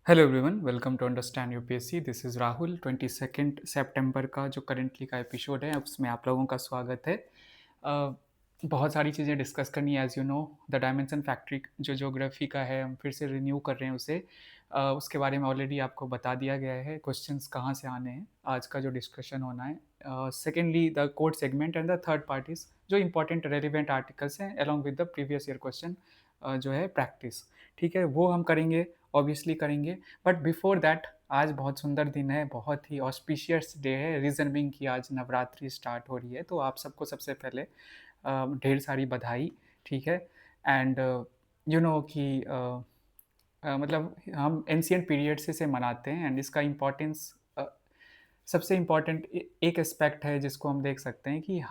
Hello everyone, welcome to Understand UPSC. This is Rahul. 22 सितंबर का जो करेंटली का एपिसोड है उसमें आप लोगों का स्वागत है। अ, बहुत सारी चीज़ें डिस्कस करनी है। As you know, the dimension factory जो ज्योग्राफी का है, हम फिर से रिन्यू कर रहे हैं उसे। उसके बारे में ऑलरेडी आपको बता दिया गया है, क्वेश्चंस कहाँ से आने हैं, आज का जो डिस्कशन होना है। Secondly the code segment and the third parties जो इंपॉर्टेंट रेलिवेंट आर्टिकल्स हैं along with the previous year question जो है प्रैक्टिस। ठीक है, वो हम करेंगे, ऑब्वियसली करेंगे। बट बिफोर दैट, आज बहुत सुंदर दिन है, बहुत ही ऑस्पिशियस डे है, रीज़न बिंग कि आज नवरात्रि स्टार्ट हो रही है। तो आप सबको सबसे पहले ढेर सारी बधाई। ठीक है। एंड यू नो कि मतलब हम एंशियंट पीरियड से इसे मनाते हैं एंड इसका इम्पोर्टेंस सबसे इम्पोर्टेंट एक एस्पेक्ट है जिसको हम देख सकते हैं कि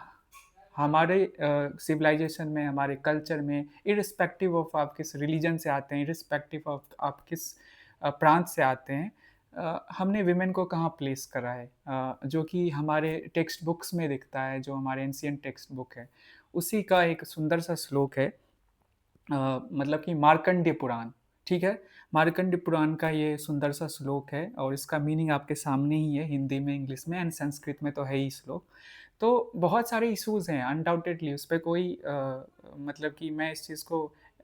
हमारे सिविलाइजेशन में, हमारे कल्चर में, इर्रिस्पेक्टिव ऑफ आप किस रिलीजन से आते हैं, इर्रिस्पेक्टिव ऑफ आप किस प्रांत से आते हैं, हमने विमेन को कहाँ प्लेस करा है, जो कि हमारे टेक्स्ट बुक्स में दिखता है, जो हमारे एंशियंट टेक्स्ट बुक है। उसी का एक सुंदर सा श्लोक है, मतलब कि मार्कंडेय पुराण। ठीक है? मार्कंडेय पुराण का ये सुंदर सा श्लोक है और इसका मीनिंग आपके सामने ही है, हिंदी में, इंग्लिश में एंड संस्कृत में तो है ही श्लोक। तो बहुत सारे इश्यूज़ हैं अनडाउटेडली, उस पे कोई मतलब कि मैं इस चीज़ को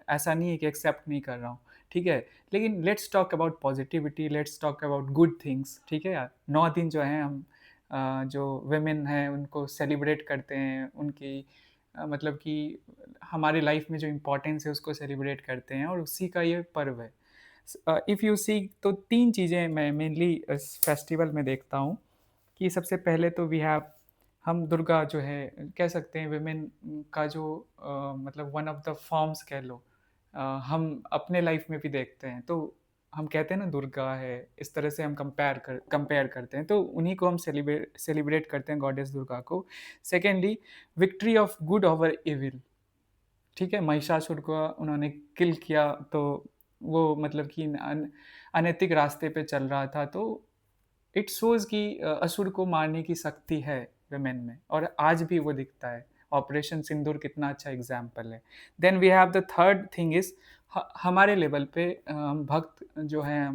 ऐसा नहीं है कि एक्सेप्ट नहीं कर रहा हूँ। ठीक है? लेकिन let's talk about positivity, let's talk about good things. ठीक है यार? 9 दिन जो हैं हम जो वुमेन हैं उनको सेलिब्रेट करते हैं, उनकी मतलब कि हमारी लाइफ में जो इम्पोर्टेंस है उसको सेलिब्रेट करते हैं और उसी का ये पर्व है। इफ़ यू सी, तो 3 चीज़ें मैं मेनली इस फेस्टिवल में देखता हूँ कि सबसे पहले तो वी हैव, हम दुर्गा जो है कह सकते हैं वुमेन का जो मतलब वन ऑफ द फॉर्म्स कह लो, हम अपने लाइफ में भी देखते हैं। तो हम कहते हैं ना दुर्गा है, इस तरह से हम कंपेयर करते हैं, तो उन्हीं को हम सेलिब्रेट करते हैं, गॉडेस दुर्गा को। Secondly, victory of good over evil. ठीक है? महिषासुर को उन्होंने किल किया, तो वो मतलब कि अनैतिक रास्ते पे चल रहा था, तो इट शोज़ कि असुर को मारने की शक्ति है वुमेन में और आज भी वो दिखता है। ऑपरेशन सिंदूर कितना अच्छा एग्ज़ाम्पल है। Then we have the third thing is, हमारे लेवल पे भक्त जो हैं,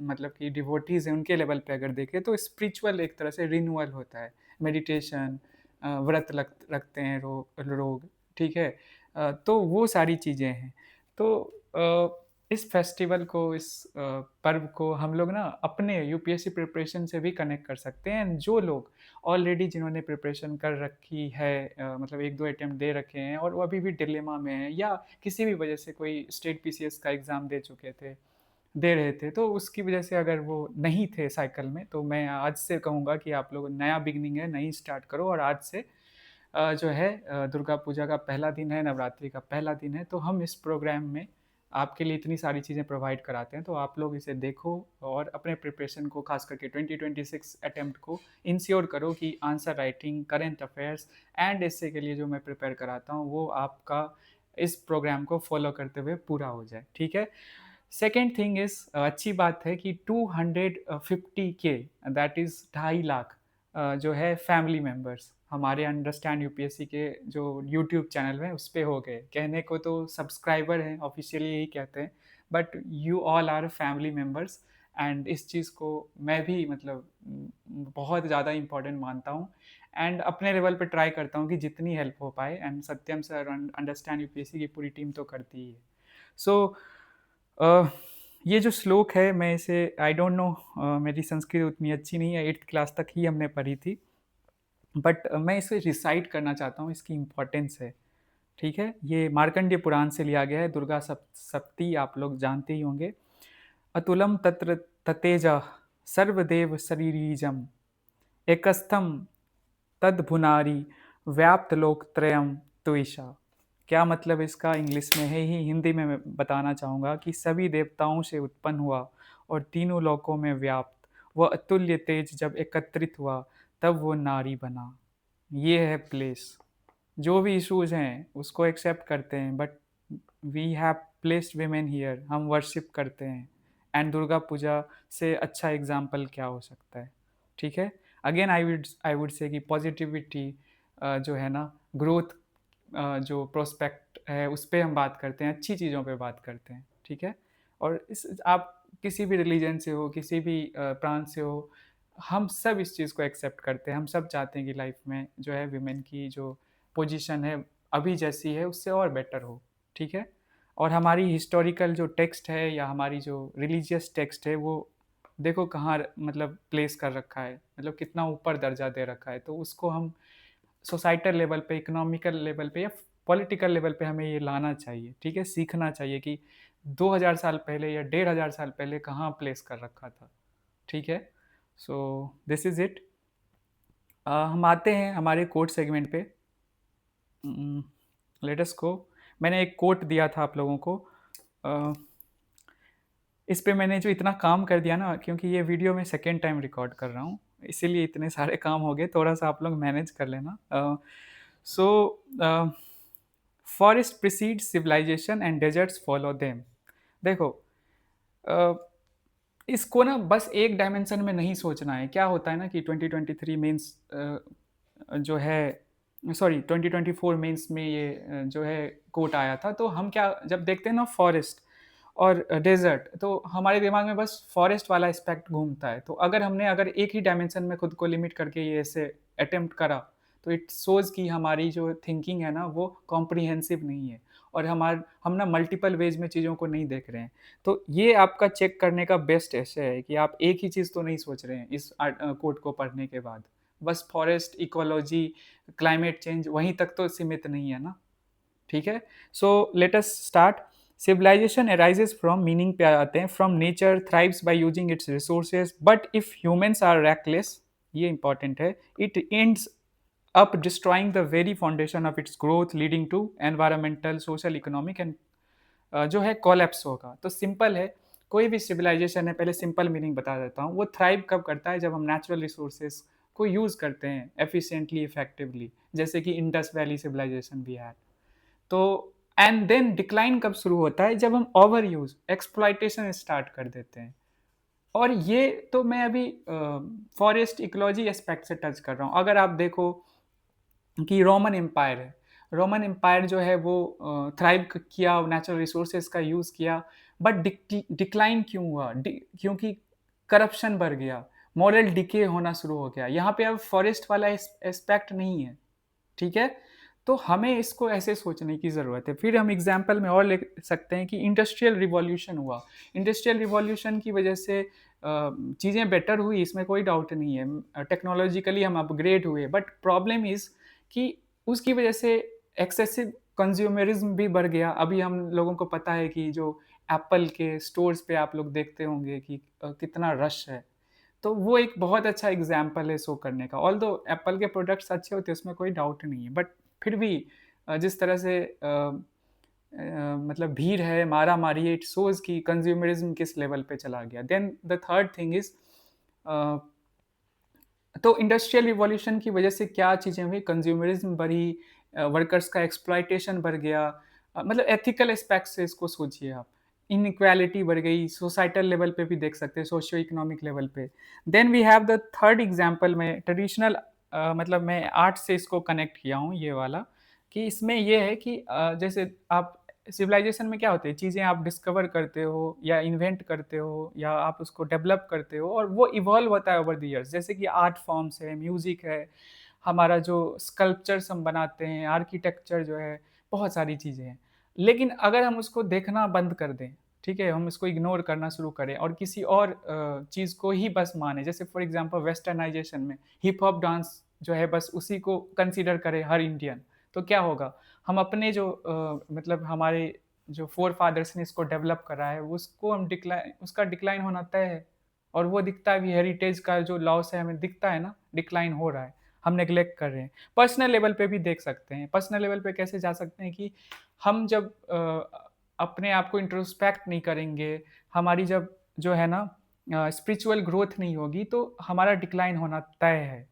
मतलब कि डिवोटीज़ हैं, उनके लेवल पे अगर देखें तो स्पिरिचुअल एक तरह से रिन्यूअल होता है। मेडिटेशन, व्रत रखते हैं लोग। ठीक है? तो वो सारी चीज़ें हैं। तो इस फेस्टिवल को, इस पर्व को हम लोग ना अपने यूपीएससी प्रिपरेशन से भी कनेक्ट कर सकते हैं। एंड जो लोग ऑलरेडी, जिन्होंने प्रिपरेशन कर रखी है, मतलब 1-2 अटेम्प्ट दे रखे हैं और वो अभी भी डिलेमा में हैं, या किसी भी वजह से कोई स्टेट पीसीएस का एग्ज़ाम दे रहे थे, तो उसकी वजह से अगर वो नहीं थे साइकिल में, तो मैं आज से कहूँगा कि आप लोग, नया बिगिनिंग है, नई स्टार्ट करो और आज से जो है दुर्गा पूजा का पहला दिन है, नवरात्रि का पहला दिन है, तो हम इस प्रोग्राम में आपके लिए इतनी सारी चीज़ें प्रोवाइड कराते हैं, तो आप लोग इसे देखो और अपने प्रिपरेशन को, खास करके 2026 अटेम्प्ट को इंश्योर करो कि answer writing, current affairs and essay के लिए जो मैं प्रिपेयर कराता हूँ, वो आपका इस प्रोग्राम को फॉलो करते हुए पूरा हो जाए। ठीक है? सेकेंड थिंग इज़, अच्छी बात है कि 250 के, दैट इज़ 2.5 लाख जो है फैमिली मेंबर्स हमारे अंडरस्टैंड यूपीएससी के जो यूट्यूब चैनल में उस पे हो गए। कहने को तो सब्सक्राइबर हैं, ऑफ़िशियली यही कहते हैं, but you all are family members and इस चीज़ को मैं भी मतलब बहुत ज़्यादा इम्पोर्टेंट मानता हूँ एंड अपने लेवल पे ट्राई करता हूँ कि जितनी हेल्प हो पाए, and Satyam sir, understand UPSC की पूरी टीम तो करती ही है। सो अ, ये जो श्लोक है, मैं इसे, आई डोंट नो, मेरी संस्कृत उतनी अच्छी नहीं है, 8th क्लास तक ही हमने पढ़ी थी, बट मैं इसे रिसाइट करना चाहता हूँ, इसकी इम्पोर्टेंस है। ठीक है? ये मार्कंडेय पुराण से लिया गया है, दुर्गा सप्ती आप लोग जानते ही होंगे। अतुलम तत्र ततेजः सर्वदेव शरीरीजम् एकस्थं तद्भुनारि व्याप्तलोकत्रयं त्विषा। क्या मतलब इसका इंग्लिश में है, ही हिंदी में मैं बताना चाहूँगा कि सभी देवताओं से उत्पन्न हुआ और तीनों लोकों में व्याप्त वह अतुल्य तेज जब एकत्रित हुआ, तब वो नारी बना। ये है प्लेस। जो भी इश्यूज़ हैं उसको एक्सेप्ट करते हैं, but we have placed women here, हम वर्शिप करते हैं। एंड दुर्गा पूजा से अच्छा एग्जाम्पल क्या हो सकता है? ठीक है? अगेन आई वुड से कि पॉजिटिविटी जो है ना, ग्रोथ, जो प्रोस्पेक्ट है उस पे हम बात करते हैं, अच्छी चीज़ों पे बात करते हैं। ठीक है? और इस आप किसी भी रिलीजन से हो, किसी भी प्रांत से हो, हम सब इस चीज़ को एक्सेप्ट करते हैं। हम सब चाहते हैं कि लाइफ में जो है विमेन की जो पोजीशन है अभी जैसी है उससे और बेटर हो, ठीक है? और हमारी हिस्टोरिकल जो टेक्स्ट है या हमारी जो रिलीजियस टेक्स्ट है वो देखो कहाँ मतलब प्लेस कर रखा है, मतलब कितना ऊपर दर्जा दे रखा है। तो उसको हम सोसाइटल लेवल पे, इकोनॉमिकल लेवल पे या पॉलिटिकल लेवल पे हमें ये लाना चाहिए, ठीक है? सीखना चाहिए कि 2000 साल पहले या 1500 साल पहले कहाँ प्लेस कर रखा था, ठीक है? So this is it. हम आते हैं हमारे कोट सेगमेंट पे। लेट अस गो। मैंने एक कोट दिया था आप लोगों को। अ, इस पे मैंने जो इतना काम कर दिया ना, क्योंकि ये वीडियो मैं सेकंड टाइम रिकॉर्ड कर रहा हूँ, इसीलिए इतने सारे काम हो गए, थोड़ा-सा आप लोग मैनेज कर लेना। So forest precedes civilisation and deserts follow them. देखो, अ, इसको ना बस एक डायमेंशन में नहीं सोचना है। क्या होता है ना कि 2023 मेंस जो है, सॉरी 2024 मेंस में ये जो है कोट आया था, तो हम क्या जब देखते हैं ना फॉरेस्ट और डेज़र्ट, तो हमारे दिमाग में बस फॉरेस्ट वाला एस्पेक्ट घूमता है। तो अगर एक ही डायमेंशन में खुद को लिमिट करके ये ऐसे अटेम्प्ट करा, तो इट शोज़ कि हमारी जो थिंकिंग है ना वो कॉम्प्रिहेंसिव नहीं है और हम ना मल्टीपल वेज में चीज़ों को नहीं देख रहे हैं। तो ये आपका चेक करने का बेस्ट ऐसे है कि आप एक ही चीज़ तो नहीं सोच रहे हैं इस कोट को पढ़ने के बाद। बस फॉरेस्ट, इकोलॉजी, क्लाइमेट चेंज वहीं तक तो सीमित नहीं है ना, ठीक है? So let us start. Civilisation arises from, meaning पे आते हैं, from nature thrives by using its resources but if humans are reckless, ये इंपॉर्टेंट है, it ends up destroying the very foundation of its growth leading to environmental social economic and जो है collapse होगा। तो simple है, कोई भी civilisation है, पहले सिंपल मीनिंग बता देता हूँ, वो थ्राइव कब करता है जब हम नेचुरल रिसोर्सेज को यूज़ करते हैं एफिशिएंटली, इफेक्टिवली, जैसे कि इंडस वैली सिविलाइजेशन भी है। तो एंड देन डिक्लाइन कब शुरू होता है जब हम ओवर यूज एक्सप्लॉइटेशन स्टार्ट कर देते हैं। और ये तो मैं अभी फॉरेस्ट इकोलॉजी एस्पेक्ट से टच कर रहा हूँ। अगर आप देखो कि रोमन एम्पायर है, रोमन एम्पायर जो है वो थ्राइव किया, नेचुरल रिसोर्सेज का यूज़ किया, बट डिक्लाइन क्यों हुआ? क्योंकि करप्शन बढ़ गया, मॉरल डिके होना शुरू हो गया। यहाँ पे अब फॉरेस्ट वाला एस्पेक्ट नहीं है, ठीक है? तो हमें इसको ऐसे सोचने की ज़रूरत है। फिर हम एग्जाम्पल में और ले सकते हैं कि इंडस्ट्रियल रिवॉल्यूशन हुआ। इंडस्ट्रियल रिवॉल्यूशन की वजह से चीज़ें बेटर हुई, इसमें कोई डाउट नहीं है। टेक्नोलॉजिकली हम अपग्रेड हुए, बट प्रॉब्लम इज़ कि उसकी वजह से एक्सेसिव कंज्यूमरिज्म भी बढ़ गया। अभी हम लोगों को पता है कि जो एप्पल के स्टोर्स पे आप लोग देखते होंगे कि कितना रश है। तो वो एक बहुत अच्छा एग्जाम्पल है शो करने का। ऑल्दो एप्पल के प्रोडक्ट्स अच्छे होते हैं, उसमें कोई डाउट नहीं है, बट फिर भी जिस तरह से मतलब भीड़ है, मारा-मारी है, इट शोज़ कि कंज्यूमरिज़्म किस लेवल पे चला गया। Then the third thing is uh, तो इंडस्ट्रियल रिवॉल्यूशन की वजह से क्या चीज़ें हुई, कंज्यूमरिज़्म बढ़ी, वर्कर्स का एक्सप्लॉइटेशन बढ़ गया, मतलब एथिकल एस्पेक्ट से इसको सोचिए आप। इनइक्वालिटी बढ़ गई, सोसाइटल लेवल पे भी देख सकते हैं, सोशियो इकोनॉमिक लेवल पे। Then we have the third example में ट्रेडिशनल, मतलब मैं आर्ट से इसको कनेक्ट किया हूँ ये वाला, कि इसमें ये है कि जैसे आप सिविलाइजेशन में क्या होते हैं, चीज़ें आप डिस्कवर करते हो या इन्वेंट करते हो या आप उसको डेवलप करते हो और वो इवॉल्व होता है ओवर द ईयर्स। जैसे कि आर्ट फॉर्म्स है, म्यूज़िक है, हमारा जो स्कल्पचर्स हम बनाते हैं, आर्किटेक्चर जो है, बहुत सारी चीज़ें हैं। लेकिन अगर हम उसको देखना बंद कर दें, ठीक है? हम इसको इग्नोर करना शुरू करें और किसी और चीज़ को ही बस मानें, जैसे फॉर एग्ज़ाम्पल वेस्टर्नाइज़ेशन में हिप हॉप डांस जो है बस उसी को कंसीडर करे हर इंडियन, तो क्या होगा? हम अपने जो मतलब हमारे जो फ़ोरफ़ादर्स ने इसको डेवलप करा है, उसको हम उसका डिक्लाइन होना तय है और वो दिखता है भी, हेरिटेज का जो लॉस है हमें दिखता है ना, डिक्लाइन हो रहा है, हम नेग्लेक्ट कर रहे हैं। पर्सनल लेवल पे भी देख सकते हैं। पर्सनल लेवल पे कैसे जा सकते हैं कि हम जब अपने आप को इंट्रोस्पेक्ट नहीं करेंगे, हमारी जब जो है ना स्पिरिचुअल ग्रोथ नहीं होगी, तो हमारा डिक्लाइन होना तय है।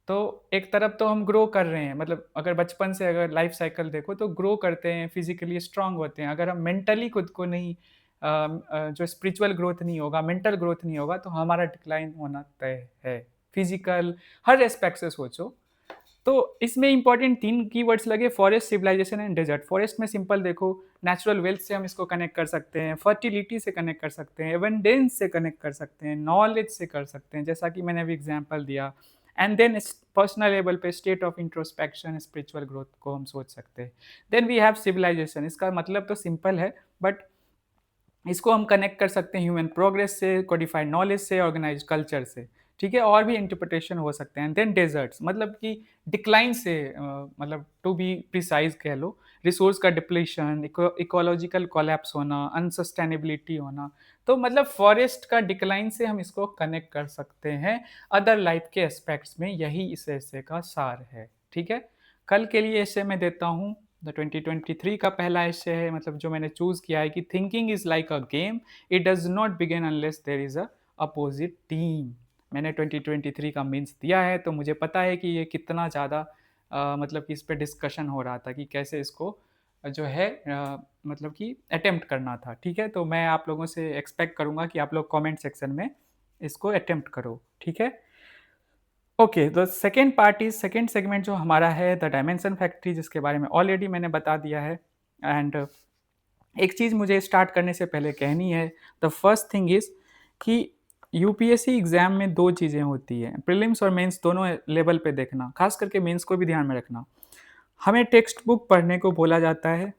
तो एक तरफ तो हम ग्रो कर रहे हैं, मतलब अगर बचपन से अगर लाइफ साइकिल देखो तो ग्रो करते हैं, फिजिकली स्ट्रांग होते हैं। अगर हम मेंटली खुद को नहीं जो स्पिरिचुअल ग्रोथ नहीं होगा, मेंटल ग्रोथ नहीं होगा, तो हमारा डिक्लाइन होना तय है। फिजिकल हर एस्पेक्ट से सोचो। तो इसमें इंपॉर्टेंट 3 कीवर्ड्स लगे, forest, civilisation and desert. Forest में सिंपल देखो, नेचुरल वेल्थ से हम इसको कनेक्ट कर सकते हैं, फर्टिलिटी से कनेक्ट कर सकते हैं, एबंडेंस से कनेक्ट कर सकते हैं, नॉलेज से कर सकते हैं, जैसा कि मैंने अभी एग्जांपल दिया। एंड देन पर्सनल लेवल पे state of introspection, spiritual growth को हम सोच सकते हैं। देन वी हैव सिविलाइजेशन, इसका मतलब तो सिंपल है, बट इसको हम कनेक्ट कर सकते हैं ह्यूमन प्रोग्रेस से, कोडिफाइड नॉलेज से, ऑर्गेनाइज कल्चर से, ठीक है। और भी इंटरप्रिटेशन हो सकते हैं। देन डेजर्ट्स मतलब कि डिक्लाइन से, मतलब टू बी प्रिसाइज कह लो, रिसोर्स का डिप्लीशन, इकोलॉजिकल कोलैप्स होना, अनसस्टेनेबिलिटी होना। तो मतलब फॉरेस्ट का डिक्लाइन से हम इसको कनेक्ट कर सकते हैं अदर लाइफ के एस्पेक्ट्स में। यही इस ऐसे का सार है, ठीक है। कल के लिए ऐसे मैं देता हूँ। 2023 का पहला एशे है, मतलब जो मैंने चूज किया है कि thinking is like a game, it does not begin unless there is a opposite team. मैंने 2023 का मीन्स दिया है, तो मुझे पता है कि ये कितना ज़्यादा मतलब कि इस पे डिस्कशन हो रहा था कि कैसे इसको जो है मतलब कि अटेम्प्ट करना था, ठीक है। तो मैं आप लोगों से एक्सपेक्ट करूँगा कि आप लोग कमेंट सेक्शन में इसको अटेम्प्ट करो, ठीक है। Okay, the second part is, second segment जो हमारा है, द डायमेंशन फैक्ट्री, जिसके बारे में ऑलरेडी मैंने बता दिया है। एंड एक चीज़ मुझे स्टार्ट करने से पहले कहनी है। द फर्स्ट थिंग इज कि यूपीएससी एग्जाम में दो चीज़ें होती हैं, प्रीलिम्स और मेंस दोनों लेवल पे देखना, खास करके मेंस को भी ध्यान में रखना। हमें टेक्स्ट बुक पढ़ने को बोला जाता है,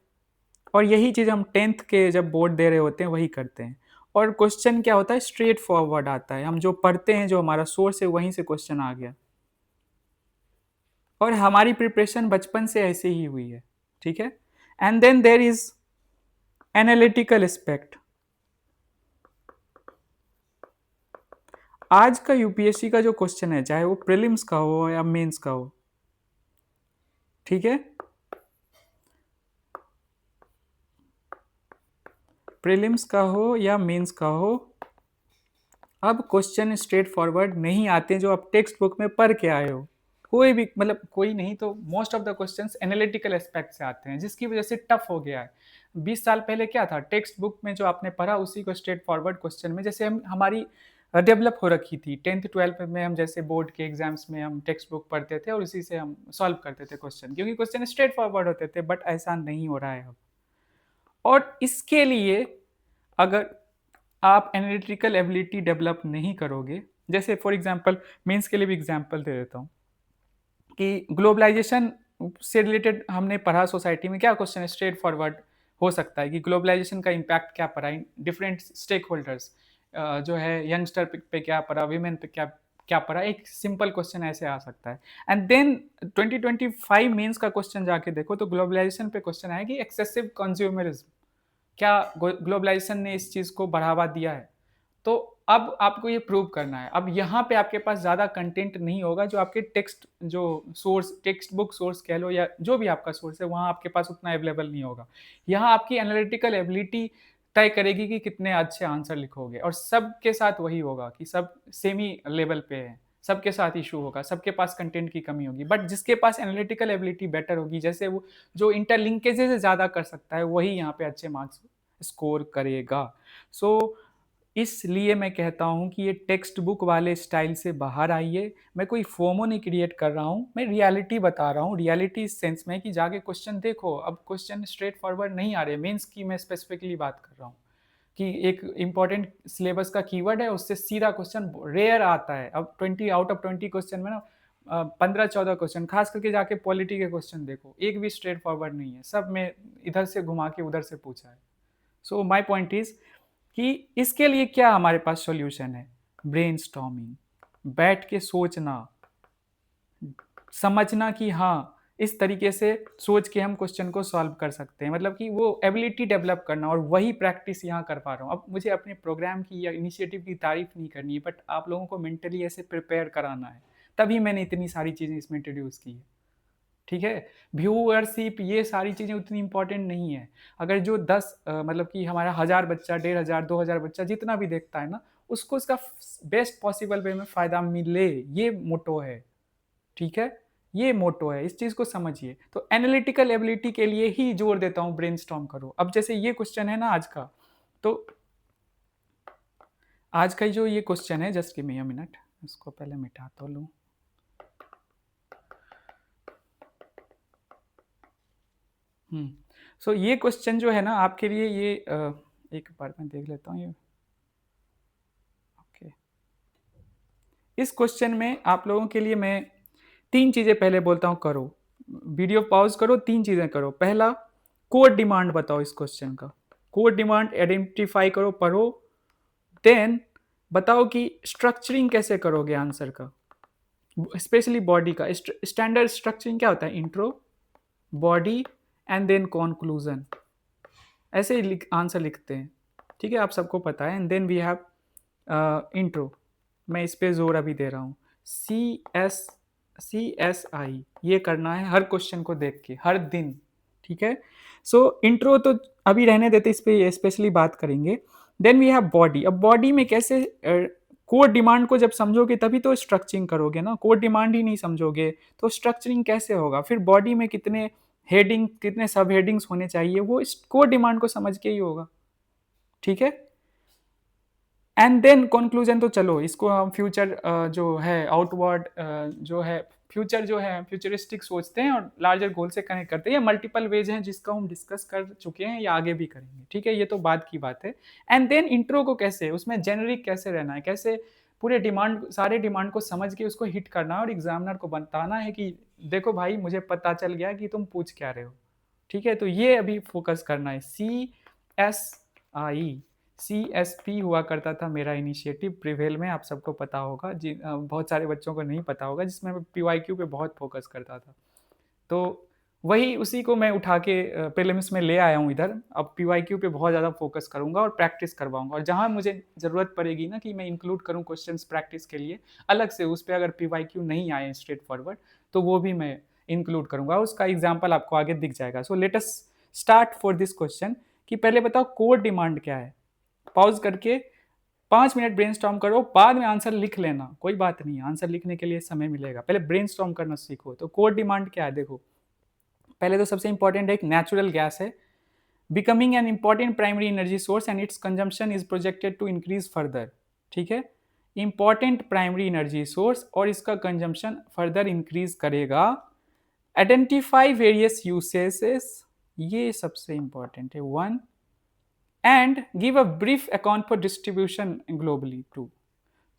और यही चीज़ हम 10th के जब बोर्ड दे रहे होते हैं वही करते हैं। और क्वेश्चन क्या होता है, स्ट्रेट फॉरवर्ड आता है, हम जो पढ़ते हैं, जो हमारा सोर्स है, वहीं से क्वेश्चन आ गया। और हमारी प्रिपरेशन बचपन से ऐसे ही हुई है, ठीक है। And then there is analytical aspect. आज का यूपीएससी का जो क्वेश्चन है, चाहे वो प्रीलिम्स का हो या मेंस का हो, ठीक है, प्रीलिम्स का हो या मेंस का हो, अब क्वेश्चन स्ट्रेट फॉरवर्ड नहीं आते जो आप टेक्स्ट बुक में पढ़ के आए हो। कोई भी, मतलब कोई नहीं तो most of the questions analytical aspect से आते हैं, जिसकी वजह से टफ हो गया है। 20 साल पहले क्या था, टेक्स्ट बुक में जो आपने पढ़ा उसी को स्ट्रेट फॉरवर्ड क्वेश्चन में, जैसे हम हमारी डेवलप हो रखी थी। 10th 12th में हम जैसे बोर्ड के एग्जाम्स में हम टेक्स्ट बुक पढ़ते थे और उसी से हम सॉल्व करते थे क्वेश्चन, क्योंकि क्वेश्चन स्ट्रेट फॉरवर्ड होते थे। बट ऐसा नहीं हो रहा है अब। और इसके लिए अगर आप एनालिटिकल एबिलिटी डेवलप नहीं करोगे, जैसे फॉर एग्जांपल मेंस के लिए भी एग्जांपल दे देता हूँ कि ग्लोबलाइजेशन से रिलेटेड हमने पढ़ा सोसाइटी में, क्या क्वेश्चन स्ट्रेट फॉरवर्ड हो सकता है कि ग्लोबलाइजेशन का इम्पैक्ट क्या पड़ा, डिफरेंट स्टेक होल्डर्स जो है, यंगस्टर पे क्या पड़ा, वीमेन पे क्या क्या पड़ा, एक सिंपल क्वेश्चन ऐसे आ सकता है। एंड देन 2025 मेंस का क्वेश्चन जाके देखो तो ग्लोबलाइजेशन पे क्वेश्चन आया कि एक्सेसिव कंज्यूमरिज्म, क्या ग्लोबलाइजेशन ने इस चीज़ को बढ़ावा दिया है। तो अब आपको ये प्रूव करना है। अब यहाँ पे आपके पास ज़्यादा कंटेंट नहीं होगा, जो आपके टेक्स्ट जो सोर्स, टेक्स्ट बुक सोर्स कह लो या जो भी आपका सोर्स है, वहाँ आपके पास उतना अवेलेबल नहीं होगा। यहाँ आपकी एनालिटिकल एबिलिटी तय करेगी कि कितने अच्छे आंसर लिखोगे, और सबके साथ वही होगा कि सब सेम ही लेवल पे है, सबके साथ इशू होगा, सबके पास कंटेंट की कमी होगी। बट जिसके पास एनालिटिकल एबिलिटी बेटर होगी, जैसे वो जो इंटरलिंकेजेस से ज़्यादा कर सकता है, वही यहाँ पे अच्छे मार्क्स स्कोर करेगा। सो इसलिए मैं कहता हूँ कि ये टेक्स्ट बुक वाले स्टाइल से बाहर आइए। मैं कोई फोमो नहीं क्रिएट कर रहा हूँ, मैं रियलिटी बता रहा हूँ। रियलिटी इस सेंस में कि जाके क्वेश्चन देखो। अब क्वेश्चन स्ट्रेट फॉरवर्ड नहीं आ रहे, मेंस की मैं स्पेसिफिकली बात कर रहा हूँ कि एक इंपॉर्टेंट सिलेबस का कीवर्ड है, उससे सीधा क्वेश्चन रेयर आता है। अब 20 आउट ऑफ 20 क्वेश्चन में ना 15-14 क्वेश्चन, खास करके जाके पॉलिटी के क्वेश्चन देखो, एक भी स्ट्रेट फॉरवर्ड नहीं है, सब में इधर से घुमा के उधर से पूछा है। सो माई पॉइंट इज कि इसके लिए क्या हमारे पास सॉल्यूशन है, ब्रेनस्टॉर्मिंग, बैठ के सोचना, समझना कि हाँ इस तरीके से सोच के हम क्वेश्चन को सॉल्व कर सकते हैं, मतलब कि वो एबिलिटी डेवलप करना, और वही प्रैक्टिस यहाँ कर पा रहा हूँ। अब मुझे अपने प्रोग्राम की या इनिशिएटिव की तारीफ नहीं करनी है, बट आप लोगों को मेंटली ऐसे प्रिपेयर कराना है, तभी मैंने इतनी सारी चीज़ें इसमें इंट्रोड्यूस की है, ठीक है। व्यूअरशिप, ये सारी चीज़ें उतनी इंपॉर्टेंट नहीं है। अगर जो 10 मतलब कि हमारा 1000 बच्चा, 1500, 2000 बच्चा जितना भी देखता है ना, उसको उसका बेस्ट पॉसिबल वे में फ़ायदा मिले, ये मोटो है, ठीक है। ये मोटो है, इस चीज़ को समझिए। तो एनालिटिकल एबिलिटी के लिए ही जोर देता हूँ, ब्रेनस्टॉर्म करो। अब जैसे ये क्वेश्चन है ना आज का, तो आज का जो ये क्वेश्चन है, just give me a minute, इसको पहले मिटा तो लूँ। सो ये क्वेश्चन जो है ना आपके लिए ये एक बार मैं देख लेता हूँ ये। ओके, इस क्वेश्चन में आप लोगों के लिए मैं 3 चीज़ें पहले बोलता हूँ करो। वीडियो पॉज़ करो, 3 चीज़ें करो। पहला, कोड डिमांड बताओ इस क्वेश्चन का। कोड डिमांड आइडेंटिफ़ाई करो, पढ़ो। देन बताओ कि स्ट्रक्चरिंग कैसे करोगे आंसर का, स्पेशली बॉडी का। स्टैंडर्ड स्ट्रक्चरिंग क्या होता है? Intro, body and then conclusion. ऐसे ही आंसर लिखते हैं, ठीक है, आप सबको पता है। And then we have intro. मैं इस पे जोर अभी दे रहा हूँ। CSI ये करना है हर क्वेश्चन को देख के हर दिन, ठीक है। सो इंट्रो तो अभी रहने देते, इस पे स्पेशली बात करेंगे। Then we have body. अब बॉडी में कैसे कोड डिमांड को जब समझोगे तभी तो स्ट्रक्चरिंग करोगे ना। कोड डिमांड ही नहीं समझोगे तो स्ट्रक्चरिंग कैसे होगा? फिर बॉडी में कितने हेडिंग, कितने सब हेडिंग्स होने चाहिए, वो इस कोड डिमांड को समझ के ही होगा, ठीक है। एंड देन कंक्लूजन तो चलो इसको हम फ्यूचर जो है आउटवर्ड जो है फ्यूचर जो है फ्यूचरिस्टिक सोचते हैं और लार्जर गोल से कनेक्ट करते हैं। ये मल्टीपल वेज हैं जिसका हम डिस्कस कर चुके हैं या आगे भी करेंगे, ठीक है, ये तो बाद की बात है। एंड देन इंट्रो को कैसे, उसमें जेनरिक कैसे रहना है, कैसे पूरे डिमांड, सारे डिमांड को समझ के उसको हिट करना है और एग्जामिनर को बताना है कि देखो भाई मुझे पता चल गया कि तुम पूछ क्या रहे हो, ठीक है। तो ये अभी फोकस करना है। CSI, CSP हुआ करता था मेरा इनिशिएटिव प्रिवेल में, आप सबको पता होगा। बहुत सारे बच्चों को नहीं पता होगा, जिसमें मैं PYQ पे बहुत फोकस करता था। तो वही उसी को मैं उठा के प्रीलिम्स में ले आया हूँ इधर। अब PYQ पे बहुत ज़्यादा फोकस करूँगा और प्रैक्टिस करवाऊँगा, और जहाँ मुझे ज़रूरत पड़ेगी ना कि मैं इंक्लूड करूँ क्वेश्चंस प्रैक्टिस के लिए अलग से, उस पर अगर PYQ नहीं आए स्ट्रेट फॉरवर्ड तो वो भी मैं इंक्लूड करूँगा। उसका एग्जाम्पल आपको आगे दिख जाएगा। सो let us start for this question कि पहले बताओ कोड डिमांड क्या है। पॉज करके 5 मिनट ब्रेनस्टॉर्म करो, बाद में आंसर लिख लेना, कोई बात नहीं, आंसर लिखने के लिए समय मिलेगा, पहले ब्रेनस्टॉर्म करना सीखो। तो कोड डिमांड क्या है देखो, पहले तो सबसे इंपॉर्टेंट है एक नेचुरल गैस है, becoming an important primary energy source and its consumption is projected to increase further, ठीक है। इंपॉर्टेंट प्राइमरी एनर्जी सोर्स और इसका कंजम्पशन फर्दर इंक्रीज करेगा। आइडेंटिफाई वेरियस यूसेजेस, ये सबसे इंपॉर्टेंट है, 1, and give a brief account for distribution globally 2।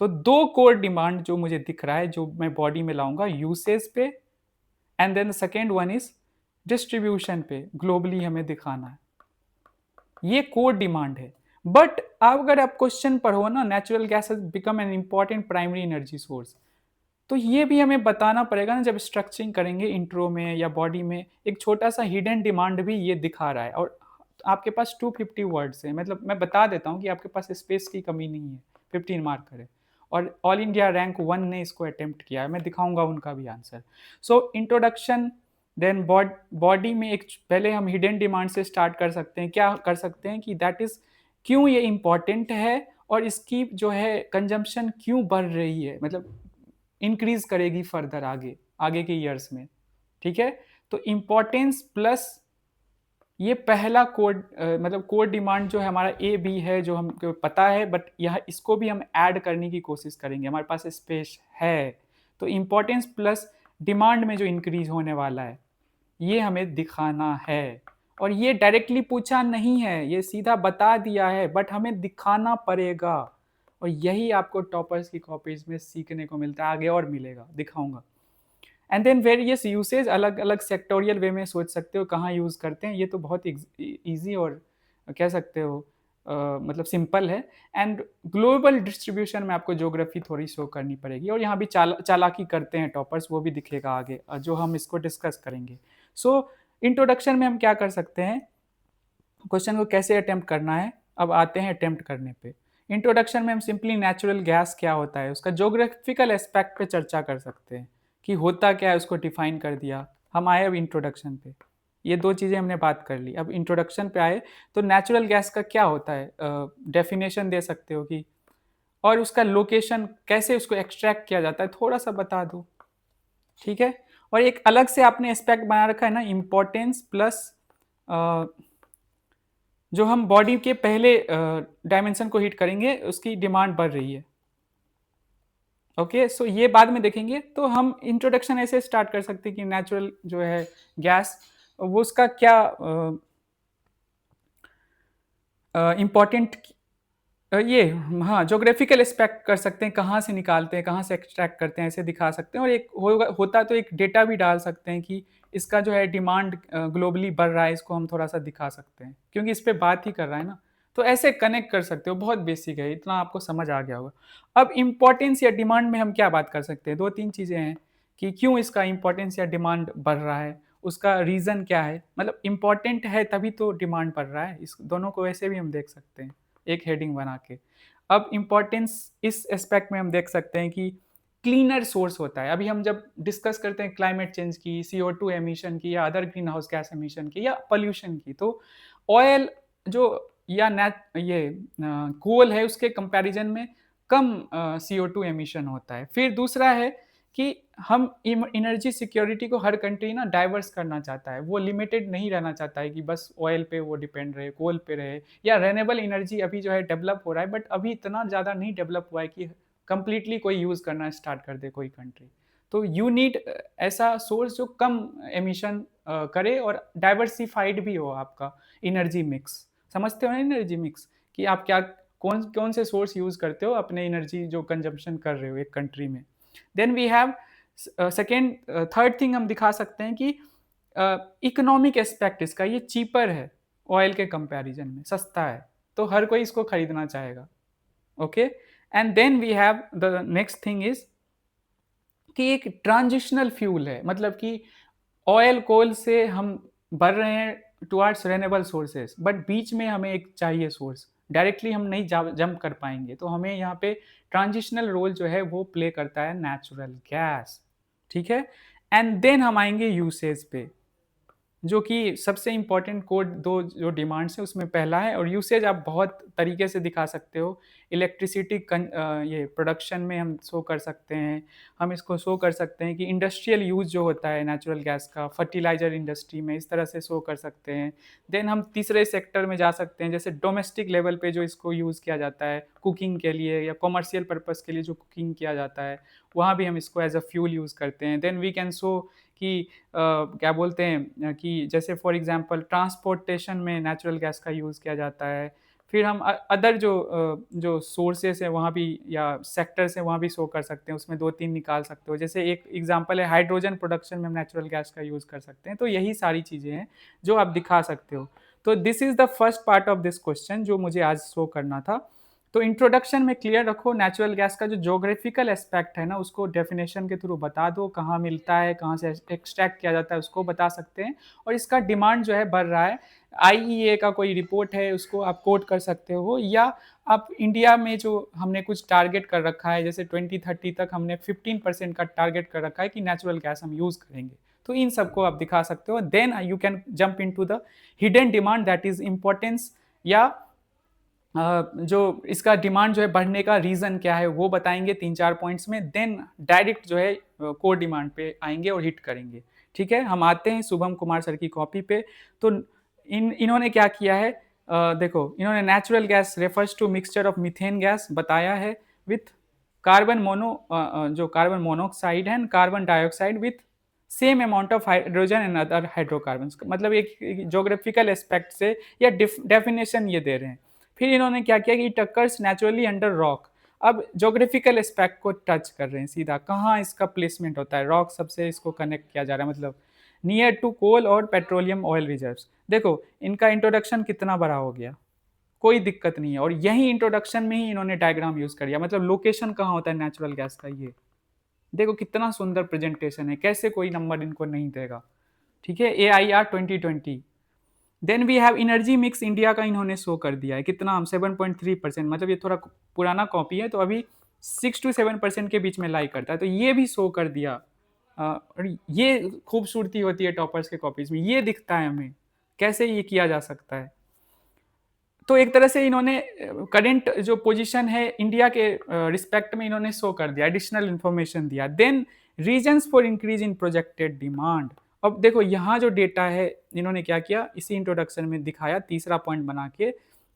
तो 2 core demand जो मुझे दिख रहा है जो मैं बॉडी में लाऊंगा, यूसेज पे and then second one is distribution पे, ग्लोबली हमें दिखाना है, ये कोर डिमांड है। बट अगर आप क्वेश्चन पढ़ो ना, natural gas has become an important primary energy source, तो ये भी हमें बताना पड़ेगा ना जब स्ट्रक्चरिंग करेंगे इंट्रो में या बॉडी में। एक छोटा सा हिडन डिमांड भी ये दिखा रहा है, और आपके पास 250 वर्ड्स है, मतलब मैं बता देता हूँ कि आपके पास स्पेस की कमी नहीं है, 15 मार्कर है, और ऑल इंडिया रैंक 1 ने इसको अटेम्प्ट किया है, मैं दिखाऊंगा उनका भी answer. So introduction, then body में एक पहले हम हिडन डिमांड से स्टार्ट कर सकते हैं। क्या कर सकते हैं कि दैट इज क्यों ये इंपॉर्टेंट है और इसकी जो है कंजम्पशन क्यों बढ़ रही है, मतलब इंक्रीज करेगी फर्दर आगे आगे के ईयर्स में, ठीक है। तो इंपॉर्टेंस प्लस ये पहला कोड, मतलब कोड डिमांड जो है हमारा A B है जो हमको पता है, बट यह इसको भी हम ऐड करने की कोशिश करेंगे, हमारे पास स्पेस है। तो इंपॉर्टेंस प्लस डिमांड में जो इंक्रीज होने वाला है ये हमें दिखाना है, और ये डायरेक्टली पूछा नहीं है, ये सीधा बता दिया है, बट हमें दिखाना पड़ेगा, और यही आपको टॉपर्स की कॉपीज में सीखने को मिलता है, आगे और मिलेगा, दिखाऊंगा। एंड देन वेरियस यूसेज, अलग अलग सेक्टोरियल वे में सोच सकते हो कहाँ यूज़ करते हैं, ये तो बहुत ईजी और कह सकते हो मतलब सिंपल है। एंड ग्लोबल डिस्ट्रीब्यूशन में आपको ज्योग्राफी थोड़ी शो करनी पड़ेगी, और यहाँ भी चालाकी करते हैं टॉपर्स, वो भी दिखेगा आगे जो हम इसको डिस्कस करेंगे। सो इंट्रोडक्शन में हम क्या कर सकते हैं, क्वेश्चन को कैसे अटेम्प्ट करना है, अब आते हैं अटेम्प्ट करने पे। इंट्रोडक्शन में हम सिंपली नेचुरल गैस क्या होता है उसका जोग्राफिकल एस्पेक्ट पे चर्चा कर सकते हैं कि होता क्या है, उसको डिफाइन कर दिया। हम आए अब इंट्रोडक्शन पे, ये 2 चीज़ें हमने बात कर ली। अब इंट्रोडक्शन पे आए तो नेचुरल गैस का क्या होता है, डेफिनेशन दे सकते हो कि, और उसका लोकेशन कैसे उसको एक्सट्रैक्ट किया जाता है थोड़ा सा बता दो, ठीक है। और एक अलग से आपने एस्पेक्ट बना रखा है ना, इम्पोर्टेंस प्लस जो हम बॉडी के पहले डायमेंशन को हिट करेंगे उसकी डिमांड बढ़ रही है। ओके, सो ये बाद में देखेंगे। तो हम इंट्रोडक्शन ऐसे स्टार्ट कर सकते हैं कि नेचुरल जो है गैस वो उसका क्या इम्पोर्टेंट ये हाँ, ज्योग्राफिकल एस्पेक्ट कर सकते हैं, कहाँ से निकालते हैं, कहाँ से एक्सट्रैक्ट करते हैं, ऐसे दिखा सकते हैं। और एक होता तो एक डेटा भी डाल सकते हैं कि इसका जो है डिमांड ग्लोबली बढ़ रहा है, इसको हम थोड़ा-सा दिखा सकते हैं, क्योंकि इस पे बात ही कर रहा है ना। तो ऐसे कनेक्ट कर सकते हो, बहुत बेसिक है, इतना आपको समझ आ गया होगा। अब इम्पोर्टेंस या डिमांड में हम क्या बात कर सकते हैं, 2-3 चीज़ें हैं कि क्यों इसका इम्पोर्टेंस या डिमांड बढ़ रहा है, उसका रीज़न क्या है? मतलब इम्पोर्टेंट है तभी तो डिमांड बढ़ रहा है, इस दोनों को ऐसे भी हम देख सकते हैं। एक हेडिंग बना के। अब इम्पोर्टेंस इस एस्पेक्ट में हम देख सकते हैं कि क्लीनर सोर्स होता है। अभी हम जब डिस्कस करते हैं क्लाइमेट चेंज की, CO2 एमिशन की या other green house gas emission की या पॉल्यूशन की, तो ऑयल जो या कोल है उसके कंपैरिजन में कम CO2 एमिशन होता है। फिर दूसरा है कि हम एनर्जी सिक्योरिटी को हर कंट्री ना डाइवर्स करना चाहता है, वो लिमिटेड नहीं रहना चाहता है कि बस ऑयल पे वो डिपेंड रहे, कोल पे रहे, या रेनेबल एनर्जी अभी जो है डेवलप हो रहा है, बट अभी इतना ज़्यादा नहीं डेवलप हुआ है कि कंप्लीटली कोई यूज़ करना स्टार्ट कर दे कोई कंट्री। तो यू नीड ऐसा सोर्स जो कम एमिशन करे और डाइवर्सिफाइड भी हो आपका एनर्जी मिक्स। समझते हो ना एनर्जी मिक्स, कि आप क्या कौन कौन से सोर्स यूज़ करते हो अपने एनर्जी जो कंजम्पशन कर रहे हो एक कंट्री में। Then we have second third thing हम दिखा सकते हैं कि इकोनॉमिक एस्पेक्ट इसका, ये चीपर है ऑयल के कंपैरिजन में, सस्ता है, तो हर कोई इसको खरीदना चाहेगा। Okay, and then we have the next thing is कि एक ट्रांजिशनल फ्यूल है, मतलब कि ऑयल कोल से हम बढ़ रहे हैं टुवर्ड्स रेनेबल सोर्सेज, बट बीच में हमें एक चाहिए सोर्स, डायरेक्टली हम नहीं जंप कर पाएंगे, तो हमें यहाँ पे ट्रांजिशनल रोल जो है वो प्ले करता है नेचुरल गैस। ठीक है, एंड देन हम आएंगे यूसेज पे, जो कि सबसे इम्पोर्टेंट कोड दो जो डिमांड्स है उसमें पहला है, और यूसेज आप बहुत तरीके से दिखा सकते हो। इलेक्ट्रिसिटी ये प्रोडक्शन में हम शो कर सकते हैं, हम इसको शो कर सकते हैं कि इंडस्ट्रियल यूज़ जो होता है नेचुरल गैस का फर्टिलाइजर इंडस्ट्री में, इस तरह से शो कर सकते हैं। देन हम तीसरे सेक्टर में जा सकते हैं, जैसे डोमेस्टिक लेवल पे जो इसको यूज़ किया जाता है कुकिंग के लिए या कॉमर्शियल पर्पज़ के लिए जो कुकिंग किया जाता है, वहाँ भी हम इसको एज अ फ्यूल यूज़ करते हैं। देन वी कैन शो कि क्या बोलते हैं कि जैसे फॉर एग्जांपल ट्रांसपोर्टेशन में नेचुरल गैस का यूज़ किया जाता है। फिर हम अदर जो सोर्सेस है वहाँ भी या सेक्टर्स हैं वहाँ भी शो कर सकते हैं, उसमें 2-3 निकाल सकते हो। जैसे एक एग्जांपल है हाइड्रोजन प्रोडक्शन में हम नेचुरल गैस का यूज़ कर सकते हैं। तो यही सारी चीज़ें हैं जो आप दिखा सकते हो। तो this is the first part of this question जो मुझे आज शो करना था। तो इंट्रोडक्शन में क्लियर रखो, नेचुरल गैस का जो ज्योग्राफिकल एस्पेक्ट है ना उसको डेफिनेशन के थ्रू बता दो, कहाँ मिलता है, कहाँ से एक्सट्रैक्ट किया जाता है उसको बता सकते हैं, और इसका डिमांड जो है बढ़ रहा है। आईईए का कोई रिपोर्ट है उसको आप कोट कर सकते हो, या आप इंडिया में जो हमने कुछ टारगेट कर रखा है, जैसे 2030 तक हमने 15% का टारगेट कर रखा है कि नेचुरल गैस हम यूज़ करेंगे, तो इन सबको आप दिखा सकते हो। Then you can jump into the hidden demand, that is importance, या जो इसका डिमांड जो है बढ़ने का रीज़न क्या है वो बताएंगे 3-4 पॉइंट्स में। देन डायरेक्ट जो है कोर डिमांड पे आएंगे और हिट करेंगे। ठीक है, हम आते हैं शुभम कुमार सर की कॉपी पे। तो इन्होंने क्या किया है, देखो इन्होंने natural gas refers to mixture of methane gas बताया है विथ कार्बन जो कार्बन मोनोऑक्साइड है, carbon dioxide with same amount of hydrogen and other hydrocarbon. मतलब एक जोग्राफिकल एस्पेक्ट से या डेफिनेशन ये दे रहे हैं। फिर इन्होंने क्या किया कि it occurs naturally under rock. अब जोग्राफिकल एस्पेक्ट को टच कर रहे हैं सीधा, कहाँ इसका प्लेसमेंट होता है, रॉक सबसे इसको कनेक्ट किया जा रहा है, मतलब नियर टू कोल और पेट्रोलियम ऑयल रिजर्व्स। देखो इनका इंट्रोडक्शन कितना बड़ा हो गया, कोई दिक्कत नहीं है, और यही इंट्रोडक्शन में ही इन्होंने डायग्राम यूज कर दिया, मतलब लोकेशन कहाँ होता है नेचुरल गैस का, ये देखो कितना सुंदर प्रेजेंटेशन है, कैसे कोई नंबर इनको नहीं देगा। ठीक है, AIR 2020। Then we have energy mix India का इन्होंने शो कर दिया है, कितना 7.3%, मतलब ये थोड़ा पुराना कॉपी है तो अभी 6 to 7% के बीच में लाई करता है, तो ये भी शो कर दिया। और ये खूबसूरती होती है टॉपर्स के कॉपीज में, ये दिखता है हमें कैसे ये किया जा सकता है। तो एक तरह से इन्होंने करंट जो पोजीशन है इंडिया के रिस्पेक्ट में इन्होंने शो कर दिया, एडिशनल इंफॉर्मेशन दिया। Then reasons for increase in projected demand. अब देखो यहाँ जो डेटा है इन्होंने क्या किया, इसी इंट्रोडक्शन में दिखाया तीसरा पॉइंट बना के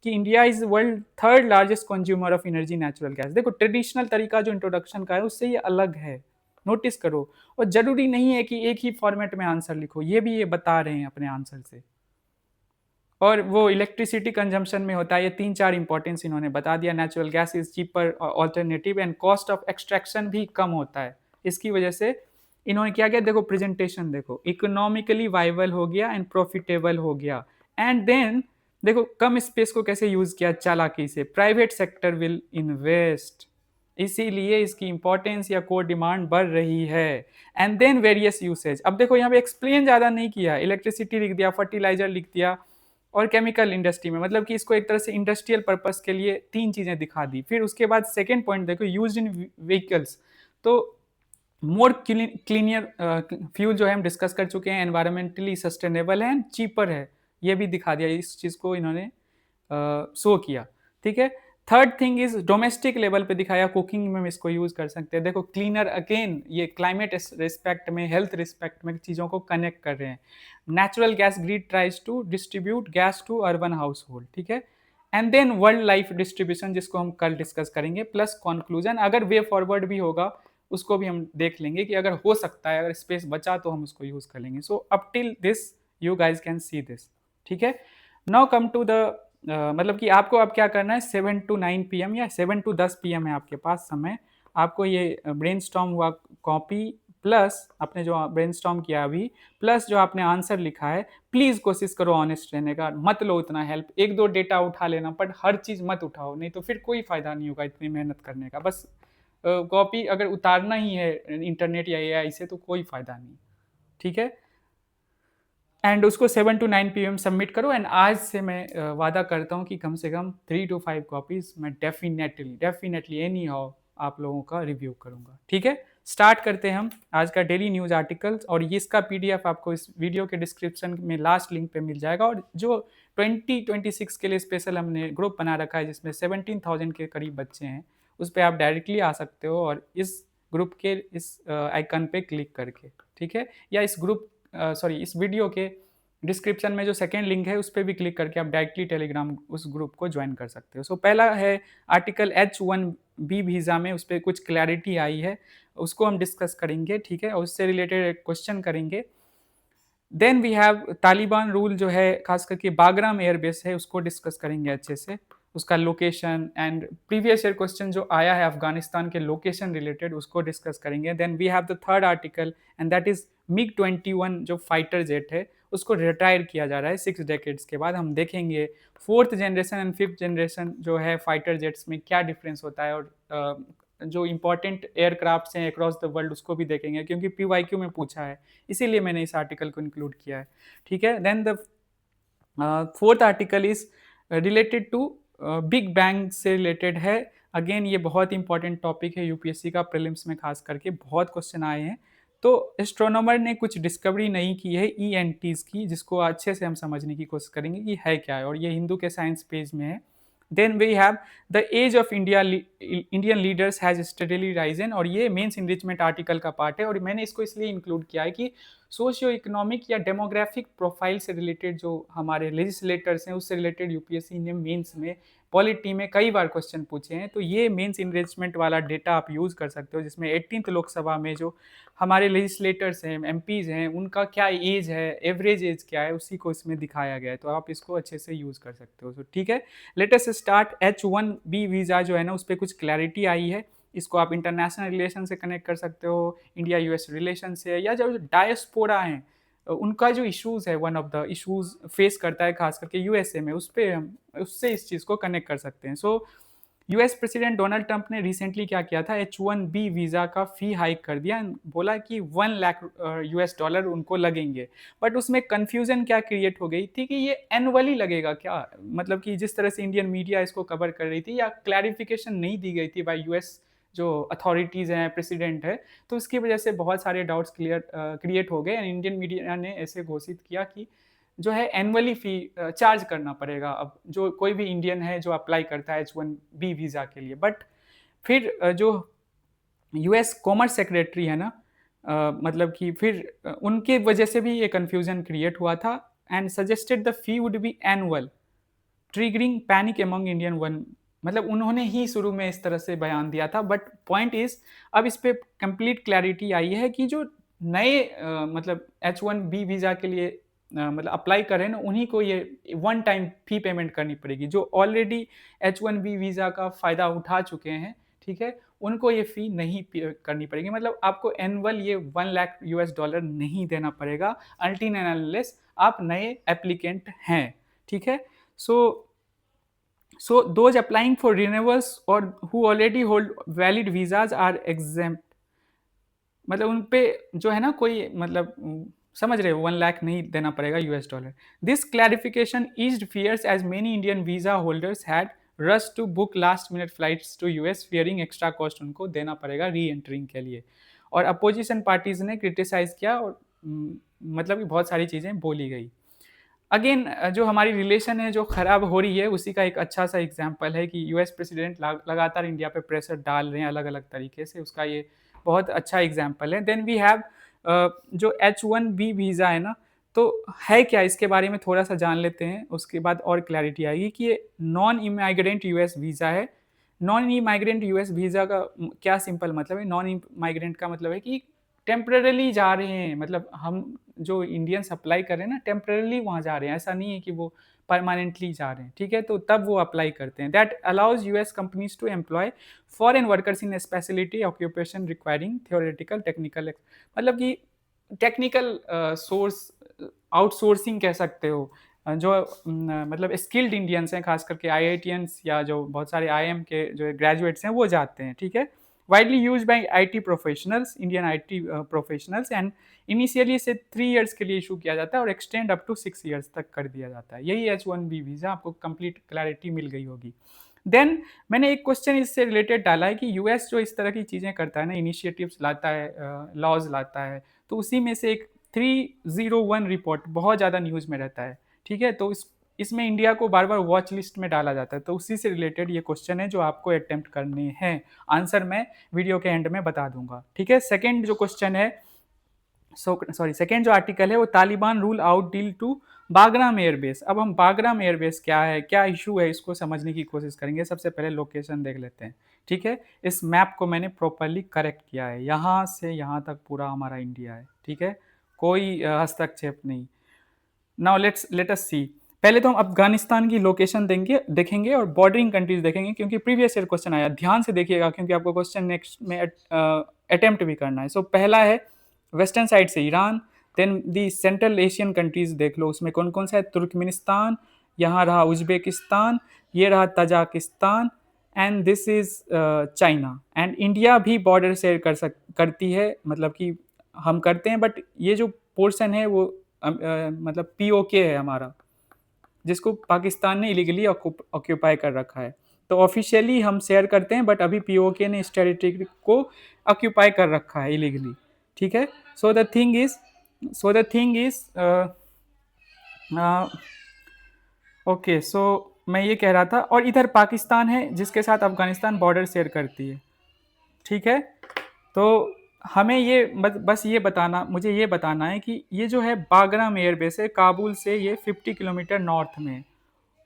कि India is world third largest consumer of energy natural gas. देखो ट्रेडिशनल तरीका जो इंट्रोडक्शन का है उससे ये अलग है, नोटिस करो। और ज़रूरी नहीं है कि एक ही फॉर्मेट में आंसर लिखो, ये भी ये बता रहे हैं अपने आंसर से। और वो इलेक्ट्रिसिटी कंजम्पशन में होता है, ये 3-4 इंपॉर्टेंस इन्होंने बता दिया। Natural gas is cheaper alternative and cost of extraction भी कम होता है। इसकी वजह से इन्होंने क्या किया, देखो प्रेजेंटेशन देखो, इकोनॉमिकली वाइबल हो गया एंड प्रॉफिटेबल हो गया। एंड देन देखो कम स्पेस को कैसे यूज किया चालाकी से, प्राइवेट सेक्टर विल इन्वेस्ट, इसीलिए इसकी इंपॉर्टेंस या कोर डिमांड बढ़ रही है। एंड देन वेरियस यूसेज, अब देखो यहाँ पे एक्सप्लेन ज्यादा नहीं किया, इलेक्ट्रिसिटी लिख दिया, फर्टिलाइजर लिख दिया और केमिकल इंडस्ट्री में, मतलब कि इसको एक तरह से इंडस्ट्रियल पर्पस के लिए 3 चीजें दिखा दी। फिर उसके बाद सेकेंड पॉइंट देखो, यूज इन व्हीकल्स, तो मोर क्लीनियर फ्यूल जो है हम डिस्कस कर चुके हैं, एनवायरमेंटली सस्टेनेबल है एंड चीपर है, ये भी दिखा दिया, इस चीज को इन्होंने शो किया। ठीक है, third thing is domestic level पे दिखाया, कुकिंग में हम इसको यूज कर सकते हैं। देखो क्लीनर, अगेन ये क्लाइमेट रिस्पेक्ट में, हेल्थ रिस्पेक्ट में चीजों को कनेक्ट कर रहे हैं। Natural gas grid tries to distribute gas to urban household, ठीक है। And then world life distribution, जिसको हम कल डिस्कस करेंगे, प्लस कंक्लूजन, अगर वे फॉरवर्ड भी होगा उसको भी हम देख लेंगे कि अगर हो सकता है, अगर स्पेस बचा तो हम उसको यूज कर लेंगे। So up till this you guys can see this, ठीक है। नाउ कम टू द मतलब कि आपको अब क्या करना है, 7 to 9 PM या 7 to 10 PM है आपके पास समय, आपको ये ब्रेनस्टॉर्म हुआ कॉपी प्लस आपने जो ब्रेनस्टॉर्म किया अभी, प्लस जो आपने आंसर लिखा है, प्लीज कोशिश करो ऑनेस्ट रहने का, मत लो उतना हेल्प, एक दो डेटा उठा लेना, पर हर चीज मत उठाओ, नहीं तो फिर कोई फायदा नहीं होगा इतनी मेहनत करने का। बस कॉपी अगर उतारना ही है इंटरनेट या एआई से तो कोई फायदा नहीं, ठीक है। एंड उसको 7 to 9 PM सबमिट करो। एंड आज से मैं वादा करता हूँ कि कम से कम 3 to 5 कॉपीज मैं डेफिनेटली एनी हाउ आप लोगों का रिव्यू करूंगा, ठीक है। स्टार्ट करते हैं हम आज का डेली न्यूज आर्टिकल्स, और ये इसका PDF आपको इस वीडियो के डिस्क्रिप्शन में लास्ट लिंक पे मिल जाएगा। और जो 2026 के लिए स्पेशल हमने ग्रुप बना रखा है जिसमें 17,000 के करीब बच्चे हैं, उस पर आप डायरेक्टली आ सकते हो, और इस ग्रुप के इस आइकन पे क्लिक करके, ठीक है, या इस ग्रुप इस वीडियो के डिस्क्रिप्शन में जो सेकेंड लिंक है उस पर भी क्लिक करके आप डायरेक्टली टेलीग्राम उस ग्रुप को ज्वाइन कर सकते हो। सो पहला है आर्टिकल H1B वीज़ा में, उस पर कुछ क्लैरिटी आई है, उसको हम डिस्कस करेंगे, ठीक है, और उससे रिलेटेड एक क्वेश्चन करेंगे। Then we have Taliban rule, जो है खास करके बागराम एयरबेस है, उसको डिस्कस करेंगे अच्छे से, उसका location, and previous year question जो आया है अफगानिस्तान के लोकेशन रिलेटेड, उसको डिस्कस करेंगे। Then we have the third article and that is MiG-21 जो फाइटर जेट है उसको रिटायर किया जा रहा है 6 डेकेड्स के बाद। हम देखेंगे 4th generation and 5th generation जो है फाइटर जेट्स में क्या डिफरेंस होता है, और जो इंपॉर्टेंट एयरक्राफ्ट्स हैं अक्रॉस द वर्ल्ड उसको भी देखेंगे, क्योंकि PYQ में पूछा है, इसीलिए मैंने इस आर्टिकल को इंक्लूड किया है, ठीक है। Then the fourth article is related to big bang से रिलेटेड है। अगेन ये बहुत इंपॉर्टेंट टॉपिक है, यूपीएससी का प्रीलिम्स में खास करके बहुत क्वेश्चन आए हैं। तो एस्ट्रोनॉमर ने कुछ डिस्कवरी नहीं की है ENTs की, जिसको अच्छे से हम समझने की कोशिश करेंगे कि है क्या है, और ये हिंदू के साइंस पेज में है। Then we have the age of Indian leaders has steadily risen, और ये मेंस इनरिचमेंट आर्टिकल का पार्ट है, और मैंने इसको इसलिए इंक्लूड किया है कि सोशियो इकोनॉमिक या डेमोग्राफिक प्रोफाइल से रिलेटेड जो हमारे लेजिस्लेटर्स हैं उससे रिलेटेड यूपीएससी ने मेंस में पॉलिटी में कई बार क्वेश्चन पूछे हैं। तो ये मेंस इनरिचमेंट वाला डेटा आप यूज़ कर सकते हो, जिसमें 18th लोकसभा में जो हमारे लेजिस्लेटर्स हैं, MPs हैं, उनका क्या एज है, एवरेज एज क्या है, उसी को इसमें दिखाया गया है। तो आप इसको अच्छे से यूज़ कर सकते हो। तो ठीक है, late us start. H1B visa जो है ना, उस पर कुछ क्लैरिटी आई है, इसको आप इंटरनेशनल रिलेशन से कनेक्ट कर सकते हो, इंडिया US रिलेशन से, या जो डायस्पोरा हैं उनका जो इश्यूज है, one of the issues face करता है खास करके USA में, उस पर हम उससे इस चीज़ को कनेक्ट कर सकते हैं। सो US प्रेसिडेंट डोनाल्ड ट्रंप ने रिसेंटली क्या किया था, H1B वीज़ा का फ़ी हाइक कर दिया, बोला कि 1 लाख $1 उनको लगेंगे। बट उसमें कन्फ्यूज़न क्या क्रिएट हो गई थी कि ये एनुअली लगेगा क्या, मतलब कि जिस तरह से इंडियन मीडिया इसको कवर कर रही थी, या क्लैरिफिकेशन नहीं दी गई थी बाय US जो अथॉरिटीज़ हैं, प्रेसिडेंट है, तो उसकी वजह से बहुत सारे डाउट्स क्रिएट हो गए। इंडियन मीडिया ने ऐसे घोषित किया कि जो है एनुअली फ़ी चार्ज करना पड़ेगा अब जो कोई भी इंडियन है जो अप्लाई करता है H1B वीज़ा के लिए। बट फिर जो US कॉमर्स सेक्रेटरी है ना, मतलब कि फिर उनके वजह से भी ये कन्फ्यूज़न क्रिएट हुआ था, and suggested the fee would be annual, triggering panic among Indian one मतलब उन्होंने ही शुरू में इस तरह से बयान दिया था, बट पॉइंट इज़ अब इस पे कंप्लीट क्लैरिटी आई है कि जो नए मतलब H-1B वीज़ा के लिए मतलब अप्लाई कर रहे हैं ना, उन्हीं को ये वन टाइम फ़ी पेमेंट करनी पड़ेगी। जो ऑलरेडी H-1B वीज़ा का फ़ायदा उठा चुके हैं, ठीक है? उनको ये फ़ी नहीं पे करनी पड़ेगी। मतलब आपको एनुअल ये 1 लाख $US नहीं देना पड़ेगा अनटिल एंड अनलेस आप नए एप्लीकेंट हैं, ठीक है? So those applying for renewals or who already hold valid visas are exempt. मतलब उन पे जो है ना कोई मतलब समझ रहे हो 1 लाख नहीं देना पड़ेगा $। This clarification eased fears as many Indian visa holders had rush to book last minute flights to US fearing extra cost उनको देना पड़ेगा री एंटरिंग के लिए। और अपोजिशन पार्टीज ने क्रिटिसाइज किया और मतलब कि बहुत सारी चीज़ें बोली गई। अगेन जो हमारी रिलेशन है जो ख़राब हो रही है उसी का एक अच्छा सा एग्जांपल है कि यूएस प्रेसिडेंट लगातार इंडिया पे प्रेशर डाल रहे हैं अलग अलग तरीके से, उसका ये बहुत अच्छा एग्जांपल है। देन वी हैव जो H-1B वीज़ा है ना, तो है क्या, इसके बारे में थोड़ा सा जान लेते हैं, उसके बाद और क्लैरिटी आएगी कि ये नॉन इमाइग्रेंट यूएस वीज़ा है। नॉन इमाइग्रेंट यूएस वीज़ा का क्या सिंपल मतलब है, नॉन इमाइग्रेंट का मतलब है कि टेम्परेली जा रहे हैं, मतलब हम जो इंडियंस अप्लाई कर रहे हैं ना टेम्परेली वहाँ जा रहे हैं, ऐसा नहीं है कि वो परमानेंटली जा रहे हैं, ठीक है? तो तब वो अप्लाई करते हैं। That allows US companies to employ foreign workers in specialty occupation requiring theoretical technical मतलब कि टेक्निकल सोर्स आउटसोर्सिंग कह सकते हो। जो मतलब स्किल्ड इंडियंस हैं, खास करके आईआईटियंस या जो बहुत सारे आईएम के जो ग्रेजुएट्स हैं वो जाते हैं, ठीक है? Widely use by IT professionals, Indian IT professionals, and initially इसे 3 ईयर्स के लिए इशू किया जाता है और एक्सटेंड अप टू 6 ईयर्स तक कर दिया जाता है। यही H-1B वीज़ा, आपको कंप्लीट क्लैरिटी मिल गई होगी। देन मैंने एक क्वेश्चन इससे रिलेटेड डाला है कि यूएस जो इस तरह की चीज़ें करता है ना, इनिशिएटिव्स लाता है, लॉज लाता है, तो उसी में से एक 301 रिपोर्ट बहुत ज़्यादा न्यूज़ में रहता है, ठीक है? तो इसमें इंडिया को बार बार वॉच लिस्ट में डाला जाता है, तो उसी से रिलेटेड ये क्वेश्चन है जो आपको अटेम्प्ट करने हैं। आंसर मैं वीडियो के एंड में बता दूंगा, ठीक है? सेकेंड जो क्वेश्चन है, सेकेंड जो आर्टिकल है वो Taliban rule out deal to Bagram airbase. अब हम बागराम एयरबेस क्या है, क्या इशू है, इसको समझने की कोशिश करेंगे। सबसे पहले लोकेशन देख लेते हैं, ठीक है? इस मैप को मैंने प्रॉपरली करेक्ट किया है, यहाँ से यहाँ तक पूरा हमारा इंडिया है, ठीक है? कोई हस्तक्षेप नहीं। नाउ लेट अस सी। पहले तो हम अफगानिस्तान की लोकेशन देखेंगे और बॉर्डरिंग कंट्रीज देखेंगे, क्योंकि प्रीवियस ईयर क्वेश्चन आया। ध्यान से देखिएगा क्योंकि आपको क्वेश्चन नेक्स्ट में अटेम्प्ट भी करना है। सो पहला है वेस्टर्न साइड से Iran, then the central Asian countries देख लो, उसमें कौन कौन सा है। तुर्कमेनिस्तान, यहाँ रहा उज्बेकिस्तान, ये रहा Tajikistan, and this is China. And India भी बॉर्डर शेयर करती है, मतलब कि हम करते हैं, बट ये जो पोर्शन है वो मतलब POK है हमारा, जिसको पाकिस्तान ने इलीगली ऑक्यूपाई कर रखा है। तो ऑफिशियली हम शेयर करते हैं, बट अभी POK ने इस टेरिटरी को ऑक्यूपाई कर रखा है इलीगली, ठीक है? So the thing is okay, so मैं ये कह रहा था, और इधर पाकिस्तान है जिसके साथ अफगानिस्तान बॉर्डर शेयर करती है, ठीक है? तो हमें ये बस ये बताना, मुझे ये बताना है कि ये जो है बागराम एयरबेस है, काबुल से ये 50 किलोमीटर नॉर्थ में,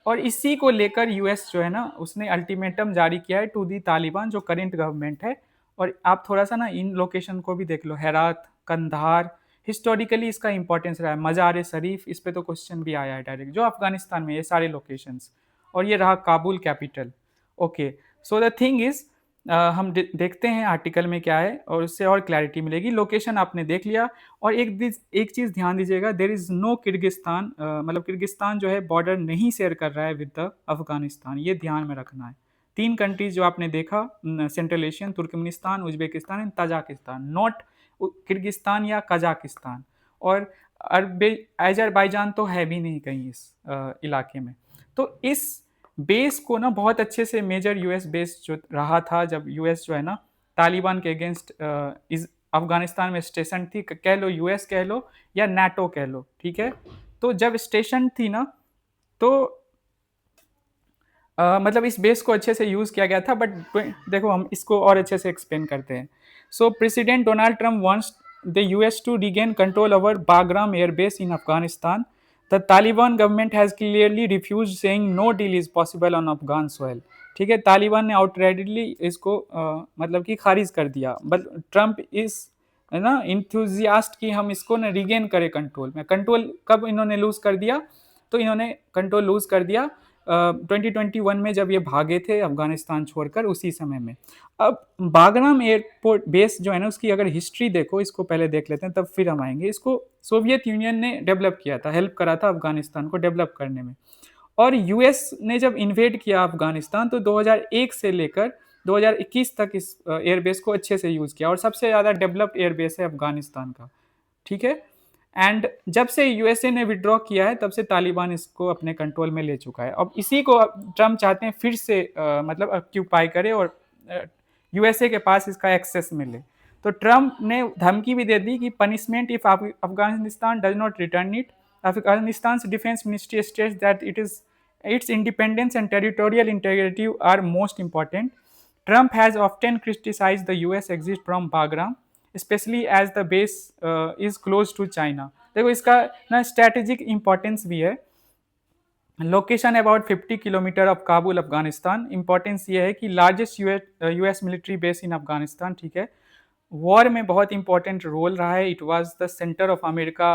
और इसी को लेकर यूएस जो है ना उसने अल्टीमेटम जारी किया है टू दी तालिबान, जो करेंट गवर्नमेंट है। और आप थोड़ा सा ना इन लोकेशन को भी देख लो, हेरात, कंधार, हिस्टोरिकली इसका इंपॉर्टेंस रहा है। मज़ार शरीफ, इस पे तो क्वेश्चन भी आया है डायरेक्ट, जो अफगानिस्तान में, ये सारे लोकेशंस। और ये रहा Kabul capital. Okay, so the thing is हम देखते हैं आर्टिकल में क्या है और उससे और क्लैरिटी मिलेगी। लोकेशन आपने देख लिया। और एक चीज़ ध्यान दीजिएगा, देर इज़ नो किर्गिस्तान, मतलब किर्गिस्तान जो है बॉर्डर नहीं शेयर कर रहा है विद द अफगानिस्तान, ये ध्यान में रखना है। 3 कंट्रीज जो आपने देखा, central Asian, Turkmenistan, Uzbekistan and Tajikistan, not Kyrgyzstan या कजाकिस्तान। और अजरबैजान तो है भी नहीं कहीं इस इलाके में। तो इस बेस को ना बहुत अच्छे से, मेजर यूएस बेस जो रहा था जब यूएस जो है ना तालिबान के अगेंस्ट इस अफगानिस्तान में स्टेशन थी, कह लो यूएस कह लो या नाटो कह लो, ठीक है? तो जब स्टेशन थी ना, तो मतलब इस बेस को अच्छे से यूज़ किया गया था। बट देखो हम इसको और अच्छे से एक्सप्लेन करते हैं। So president Donald Trump wants the US to regain control over Bagram airbase in Afghanistan. The Taliban government has clearly refused, saying no deal is possible on Afghan soil. ठीक है, तालिबान ने आउटराइटली इसको मतलब कि खारिज कर दिया, बट ट्रम्प इस है ना इंथुजियास्ट कि हम इसको ना रिगेन करें कंट्रोल में। कंट्रोल कब इन्होंने लूज कर दिया, तो इन्होंने कंट्रोल लूज कर दिया 2021 में, जब ये भागे थे अफगानिस्तान छोड़कर, उसी समय में। अब बागराम एयरपोर्ट बेस जो है ना, उसकी अगर हिस्ट्री देखो, इसको पहले देख लेते हैं तब फिर हम आएंगे। इसको सोवियत यूनियन ने डेवलप किया था, हेल्प करा था अफगानिस्तान को डेवलप करने में। और यूएस ने जब इन्वेड किया अफगानिस्तान, तो 2001 से लेकर 2021 तक इस एयरबेस को अच्छे से यूज किया, और सबसे ज्यादा डेवलप्ड एयरबेस है अफगानिस्तान का, ठीक है। एंड जब से यूएसए ने विड्रॉ किया है, तब से तालिबान इसको अपने कंट्रोल में ले चुका है। अब इसी को ट्रम्प चाहते हैं फिर से मतलब ऑक्यूपाई करे, और यूएसए के पास इसका एक्सेस मिले। तो ट्रम्प ने धमकी भी दे दी कि punishment if Afghanistan does not return it, Afghanistan's defense ministry states that its independence and territorial integrity are most important. Trump has often criticized the US exit from Bagram, especially as the base is close to China. देखो इसका ना strategic importance भी है। Location about 50 kilometre of Kabul Afghanistan. Importance ये है कि largest US military base in Afghanistan, ठीक है। वॉर में बहुत इंपॉर्टेंट रोल रहा है। It was the centre of America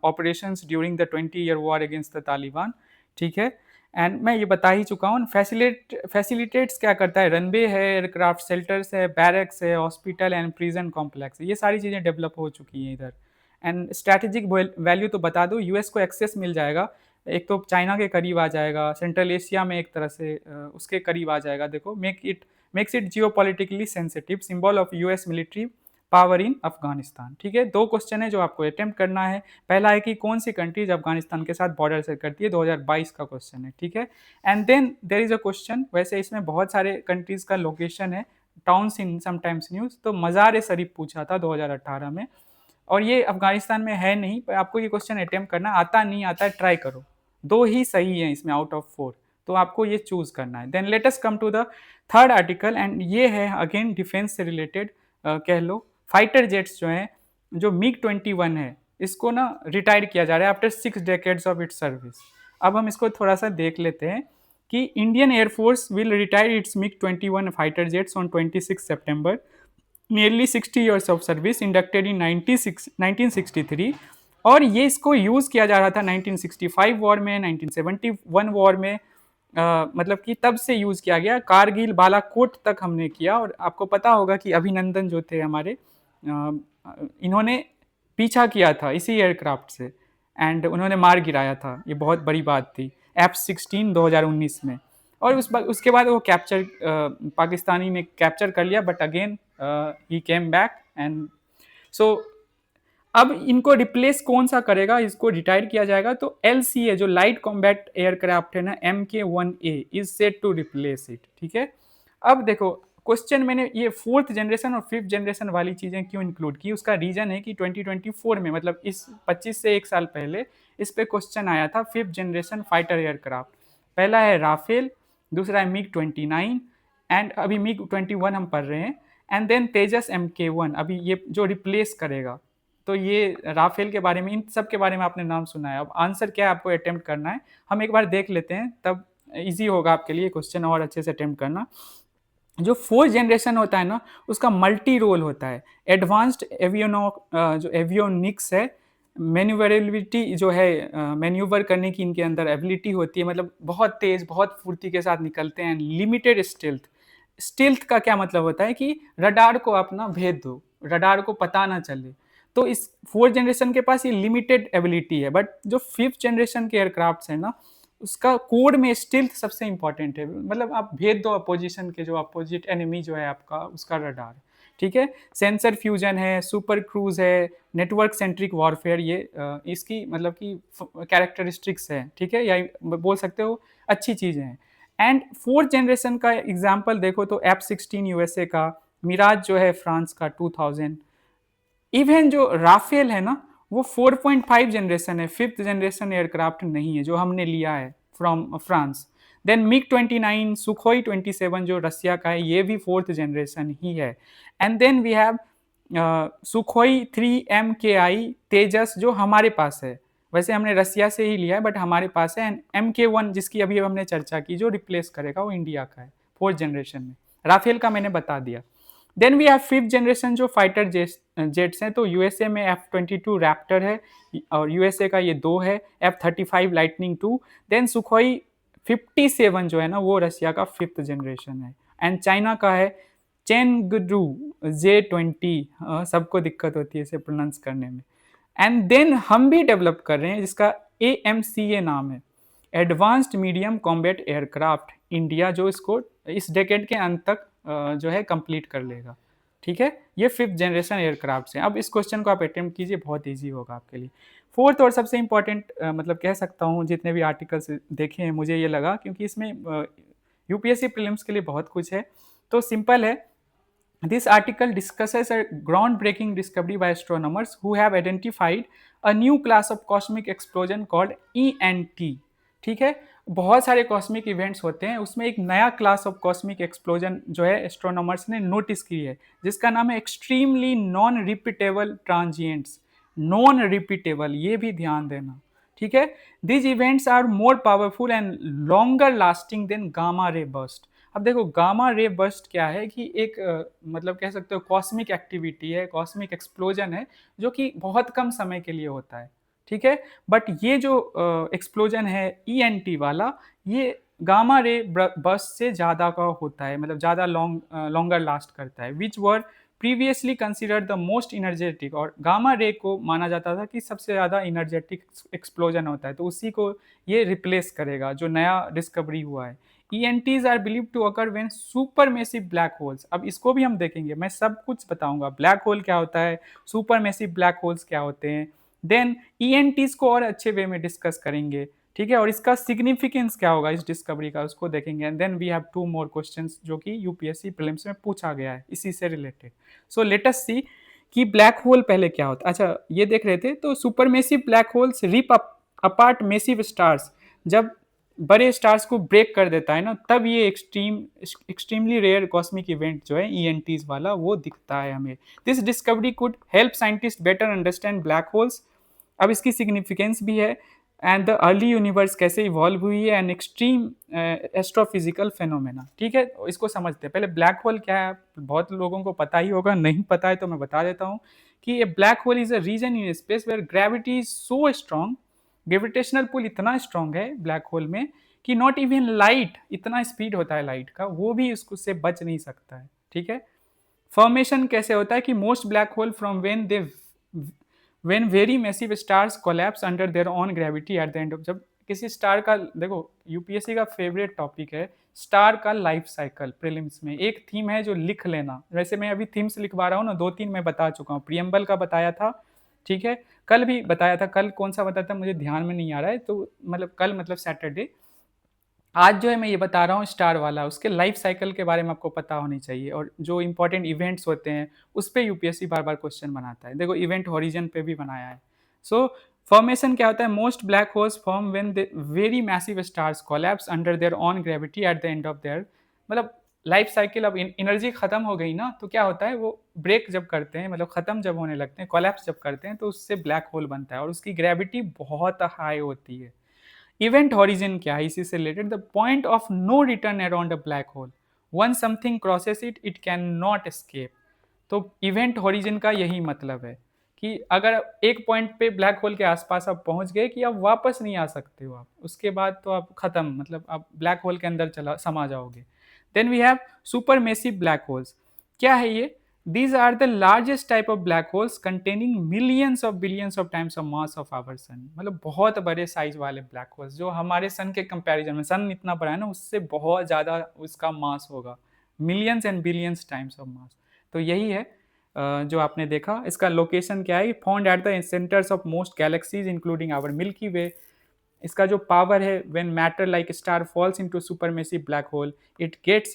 operations during the 20 year war against the Taliban, ठीक है। एंड मैं ये बता ही चुका हूँ। फैसिलिटेट्स क्या करता है, रनवे है, एयरक्राफ्ट शेल्टर्स है, बैरक्स है, हॉस्पिटल एंड प्रिजन कॉम्प्लेक्स है, ये सारी चीज़ें डेवलप हो चुकी हैं इधर। एंड स्ट्रैटेजिक वैल्यू तो बता दो, यूएस को एक्सेस मिल जाएगा, एक तो चाइना के करीब आ जाएगा, सेंट्रल एशिया में एक तरह से उसके करीब आ जाएगा। देखो, makes it geopolitically sensitive, symbol of US military power in Afghanistan, ठीक है। दो क्वेश्चन है जो आपको अटेम्प्ट करना है। पहला है कि कौन सी कंट्रीज अफगानिस्तान के साथ बॉर्डर शेयर करती है, 2022 का क्वेश्चन है, ठीक है। And then there is a question, वैसे इसमें बहुत सारे कंट्रीज का लोकेशन है, टाउन्स इन समटाइम्स न्यूज। तो मज़ार शरीफ पूछा था 2018 में, और ये अफगानिस्तान में है नहीं, पर आपको ये क्वेश्चन अटेम्प्ट करना, आता नहीं आता है ट्राई करो। दो ही सही है इसमें आउट ऑफ 4, तो आपको ये चूज करना है। Then let us come to the third article, and ये है अगेन डिफेंस से रिलेटेड, कह लो। फाइटर जेट्स जो हैं, जो MiG-21 है, इसको ना रिटायर किया जा रहा है after 6 decades of its service. अब हम इसको थोड़ा सा देख लेते हैं कि Indian air force will retire it's MiG-21 fighter jets on 26 September, nearly 60 years of service, inducted इन 1963। और ये इसको यूज़ किया जा रहा था 1965 वॉर में, 1971 वॉर में, मतलब कि तब से यूज़ किया गया। कारगिल, बालाकोट तक हमने किया। और आपको पता होगा कि अभिनंदन जो थे हमारे, इन्होंने पीछा किया था इसी एयरक्राफ्ट से, एंड उन्होंने मार गिराया था, ये बहुत बड़ी बात थी, F-16 2019 में। और उसके बाद वो कैप्चर, पाकिस्तानी ने कैप्चर कर लिया, but again he came back. And so अब इनको रिप्लेस कौन सा करेगा, इसको रिटायर किया जाएगा, तो LCA जो लाइट कॉम्बैट एयरक्राफ्ट है ना, MK-1A is set to replace it, ठीक है। अब देखो क्वेश्चन, मैंने ये 4th जनरेशन और 5th जनरेशन वाली चीज़ें क्यों इंक्लूड की, उसका रीजन है कि 2024 में, मतलब इस 25 से 1 साल पहले इस पे क्वेश्चन आया था 5th जनरेशन फाइटर एयरक्राफ्ट। पहला है राफेल, दूसरा है MiG-29, एंड अभी MiG-21 हम पढ़ रहे हैं, एंड देन तेजस MK-1 अभी ये जो रिप्लेस करेगा। तो ये राफेल के बारे में, इन सब के बारे में आपने नाम सुना है। अब आंसर क्या है आपको अटेम्प्ट करना है, हम एक बार देख लेते हैं, तब इजी होगा आपके लिए क्वेश्चन और अच्छे से अटेम्प्ट करना। जो 4th जनरेशन होता है ना, उसका मल्टी रोल होता है। एडवांस्ड जो एवियोनिक्स है, मैन्यूवरेबिलिटी जो है, मैन्यूवर करने की इनके अंदर एबिलिटी होती है, मतलब बहुत तेज, बहुत फुर्ती के साथ निकलते हैं। Limited stealth. स्टेल्थ का क्या मतलब होता है कि रडार को अपना भेद दो, रडार को पता ना चले। तो इस 4th जनरेशन के पास ये लिमिटेड एबिलिटी है, बट जो 5th जनरेशन के एयरक्राफ्ट है ना, उसका कोड में स्टिल्थ सबसे इंपॉर्टेंट है, मतलब आप भेद दो अपोजिशन के, जो अपोजिट एनिमी जो है आपका, उसका रडार, ठीक है। सेंसर फ्यूजन है, सुपर क्रूज है, नेटवर्क सेंट्रिक वॉरफेयर, ये इसकी मतलब कि कैरेक्टरिस्टिक्स है, ठीक है, या बोल सकते हो अच्छी चीज़ें हैं। एंड 4th जनरेशन का एग्जाम्पल देखो तो F-16 यूएसए का, मिराज जो है फ्रांस का 2000, इवन जो राफेल है ना, वो 4.5 जनरेशन है, 5th जनरेशन एयरक्राफ्ट नहीं है जो हमने लिया है from France. Then MiG-29, Sukhoi 27 जो रसिया का है, ये भी 4th जनरेशन ही है। And then we have Sukhoi 3 MKI Tejas जो हमारे पास है, वैसे हमने रसिया से ही लिया है बट हमारे पास है। एंड MK-1 जिसकी अभी हमने चर्चा की, जो रिप्लेस करेगा, वो इंडिया का है फोर्थ जनरेशन में। राफेल का मैंने बता दिया। Then we have fifth generation जो फाइटर जेट्स हैं, तो यूएसए में F-22 रैप्टर है और यूएसए का ये 2 है, F-35 लाइटनिंग 2। देन सुखोई 57 जो है ना वो रशिया का फिफ्थ जनरेशन है। एंड चाइना का है चेंगडू J-20, सबको दिक्कत होती है इसे प्रोनाउंस करने में। एंड देन हम भी डेवलप कर रहे हैं जिसका AMCA नाम है, advanced medium combat aircraft. India जो इसको इस डेकेड के अंत तक जो है कंप्लीट कर लेगा। ठीक है, ये फिफ्थ जनरेशन एयरक्राफ्ट हैं। अब इस क्वेश्चन को आप अटेम्प्ट कीजिए, बहुत ईजी होगा आपके लिए। फोर्थ और सबसे इंपॉर्टेंट मतलब कह सकता हूँ, जितने भी आर्टिकल्स देखे हैं मुझे ये लगा, क्योंकि इसमें यूपीएससी प्रीलिम्स के लिए बहुत कुछ है, तो सिंपल है। This article discusses a groundbreaking discovery by astronomers who have identified a new class of cosmic explosion called ENT। ठीक है, बहुत सारे कॉस्मिक इवेंट्स होते हैं, उसमें एक नया क्लास ऑफ कॉस्मिक एक्सप्लोजन जो है एस्ट्रोनॉमर्स ने नोटिस की है, जिसका नाम है extremely non repeatable transients. Non repeatable, ये भी ध्यान देना। ठीक है, these events are more powerful and longer lasting than gamma ray burst. अब देखो गामा रे बर्स्ट क्या है कि एक मतलब कह सकते हो कॉस्मिक एक्टिविटी है, कॉस्मिक एक्सप्लोजन है, जो कि बहुत कम समय के लिए होता है। ठीक है, बट ये जो एक्सप्लोजन है ENT वाला, ये गामा रे बर्स्ट से ज़्यादा का होता है, मतलब ज़्यादा लॉन्गर लास्ट करता है, which were previously considered the most energetic. और गामा रे को माना जाता था कि सबसे ज़्यादा इनर्जेटिक एक्सप्लोजन होता है, तो उसी को ये रिप्लेस करेगा जो नया डिस्कवरी हुआ है। ENTs are believed to occur when supermassive black holes। अब इसको भी हम देखेंगे, मैं सब कुछ बताऊंगा, ब्लैक होल क्या होता है, सुपरमेसिव ब्लैक होल्स क्या होते हैं। देन ENTs को और अच्छे वे में डिस्कस करेंगे। ठीक है, और इसका सिग्निफिकेंस क्या होगा इस डिस्कवरी का, उसको देखेंगे। And then we have 2 more questions जो कि यूपीएससी प्रीलिम्स में पूछा गया है इसी से रिलेटेड। सो लेट अस सी कि ब्लैक होल पहले क्या होता है। अच्छा, ये देख रहे थे, तो supermassive black holes rip apart massive stars. जब बड़े स्टार्स को ब्रेक कर देता है ना, तब ये एक्सट्रीमली रेयर कॉस्मिक इवेंट जो है ENTs वाला वो दिखता है हमें। This discovery could help scientist better understand black holes. अब इसकी सिग्निफिकेंस भी है, एंड द अर्ली यूनिवर्स कैसे इवॉल्व हुई है, एंड एक्सट्रीम एस्ट्रोफिजिकल फेनोमेना। ठीक है, इसको समझते हैं। पहले ब्लैक होल क्या है, बहुत लोगों को पता ही होगा, नहीं पता है तो मैं बता देता हूँ कि a black hole is a region in space where gravity is so strong, gravitational pull इतना स्ट्रॉन्ग है ब्लैक होल में कि नॉट इवन लाइट, इतना स्पीड होता है लाइट का, वो भी उससे बच नहीं सकता है। ठीक है, फॉर्मेशन कैसे होता है कि most black hole from when very massive stars collapse under their own gravity at the end of. जब किसी स्टार का, देखो यूपीएससी का फेवरेट टॉपिक है स्टार का लाइफ साइकिल। प्रीलिम्स में एक थीम है जो लिख लेना, वैसे मैं अभी थीम्स लिखवा रहा हूँ ना, 2-3 मैं बता चुका हूँ। प्रियम्बल का बताया था, ठीक है, कल भी बताया था, कल कौन सा बताया था मुझे ध्यान में नहीं आ रहा है, तो मतलब कल मतलब सैटरडे। आज जो है मैं ये बता रहा हूँ स्टार वाला, उसके लाइफ साइकिल के बारे में आपको पता होनी चाहिए, और जो इंपॉर्टेंट इवेंट्स होते हैं उस पर यूपीएससी बार बार क्वेश्चन बनाता है। देखो इवेंट हॉरिजन पे भी बनाया है। सो फॉर्मेशन क्या होता है, most black holes form when the very massive stars collapse under their on gravity at the end of their. मतलब लाइफ साइकिल, अब एनर्जी खत्म हो गई ना, तो क्या होता है, वो ब्रेक जब करते हैं, मतलब खत्म जब होने लगते हैं, कोलैप्स जब करते हैं, तो उससे ब्लैक होल बनता है और उसकी ग्रेविटी बहुत हाई होती है। इवेंट हॉरिजन क्या है, इसी से related, the point of no return around a black hole, once something crosses it it can not escape. तो इवेंट हॉरिजन का यही मतलब है कि अगर एक पॉइंट पे ब्लैक होल के आसपास आप पहुंच गए कि आप वापस नहीं आ सकते हो, आप उसके बाद तो आप खत्म, मतलब आप ब्लैक होल के अंदर चला समा जाओगे। Then we have super massive black holes. क्या है ये, these are the largest type of black holes containing millions of billions of times of mass of our sun। मतलब बहुत बड़े साइज वाले ब्लैक होल्स जो हमारे सन के कंपैरिजन में, सन इतना बड़ा है ना, उससे बहुत ज़्यादा उसका मास होगा, millions and billions times of mass. तो यही है जो आपने देखा। इसका लोकेशन क्या है, found at the centres of most galaxies including our Milky Way. इसका जो पावर है, when matter like star falls into supermassive black hole it gets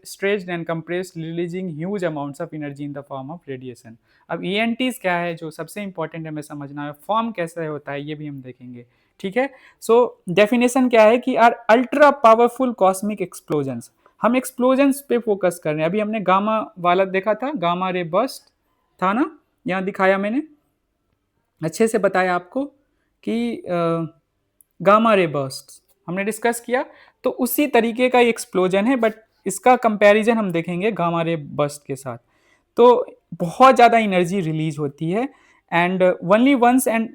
stretched and compressed, releasing huge amounts of energy in the form of radiation. अब ENTs क्या है, जो सबसे important है हमें समझना है, फॉर्म कैसे होता है ये भी हम देखेंगे। ठीक है, सो डेफिनेशन क्या है कि are ultra powerful cosmic explosions. हम एक्सप्लोजन्स पे फोकस कर रहे हैं। अभी हमने गामा वाला देखा था, गामा रे बर्स्ट था ना, यहाँ दिखाया मैंने, अच्छे से बताया आपको कि गामा रे बर्स्ट हमने डिस्कस किया, तो उसी तरीके का एक्सप्लोजन है, बट इसका कंपैरिजन हम देखेंगे गामा रे बर्स्ट के साथ। तो बहुत ज़्यादा एनर्जी रिलीज होती है एंड ओनली वंस एंड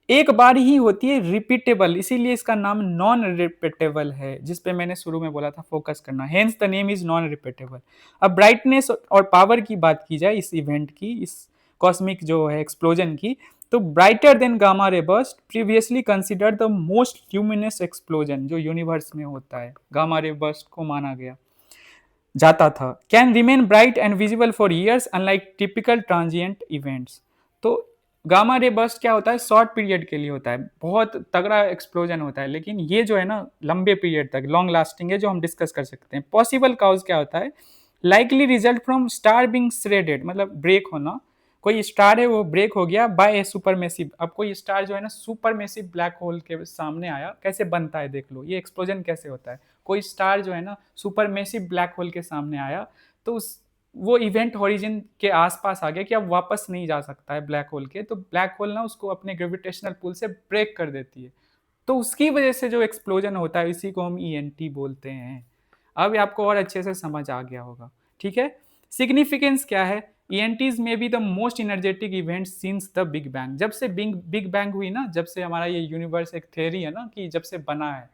एक बार ही होती है, रिपीटेबल, इसीलिए इसका नाम नॉन रिपीटेबल है, जिस पे मैंने शुरू में बोला था फोकस करना, hence the name is non repeatable. अब ब्राइटनेस और पावर की बात की जाए इस इवेंट की, इस कॉस्मिक जो है एक्सप्लोजन की, तो brighter then gamma ray burst previously considered the most luminous explosion जो यूनिवर्स में होता है, गामा रे बर्स्ट को माना गया जाता था, can remain bright and visible for years unlike typical transient events. तो गामा रे बर्स्ट क्या होता है, शॉर्ट पीरियड के लिए होता है, बहुत तगड़ा एक्सप्लोजन होता है, लेकिन ये जो है ना लंबे पीरियड तक लॉन्ग लास्टिंग है, जो हम डिस्कस कर सकते हैं। पॉसिबल काउज क्या होता है, likely result from star being shredded, मतलब ब्रेक होना, कोई स्टार है वो ब्रेक हो गया बाय ए सुपरमेसिव। अब कोई स्टार जो है ना सुपरमेसिव ब्लैक होल के सामने आया, कैसे बनता है देख लो, ये एक्सप्लोजन कैसे होता है, कोई स्टार जो है ना सुपरमेसिव ब्लैक होल के सामने आया, तो उस वो इवेंट होरिजिन के आसपास आ गया कि अब वापस नहीं जा सकता है ब्लैक होल के, तो ब्लैक होल ना उसको अपने ग्रेविटेशनल पुल से ब्रेक कर देती है, तो उसकी वजह से जो एक्सप्लोजन होता है इसी को हम ईएनटी बोलते हैं। अब आपको और अच्छे से समझ आ गया होगा, ठीक है। सिग्निफिकेंस क्या है, ईएनटीज में be the most energetic event since the big bang, जब से बिग बैंग हुई ना, जब से हमारा ये यूनिवर्स, एक थ्योरी है ना कि जब से बना है,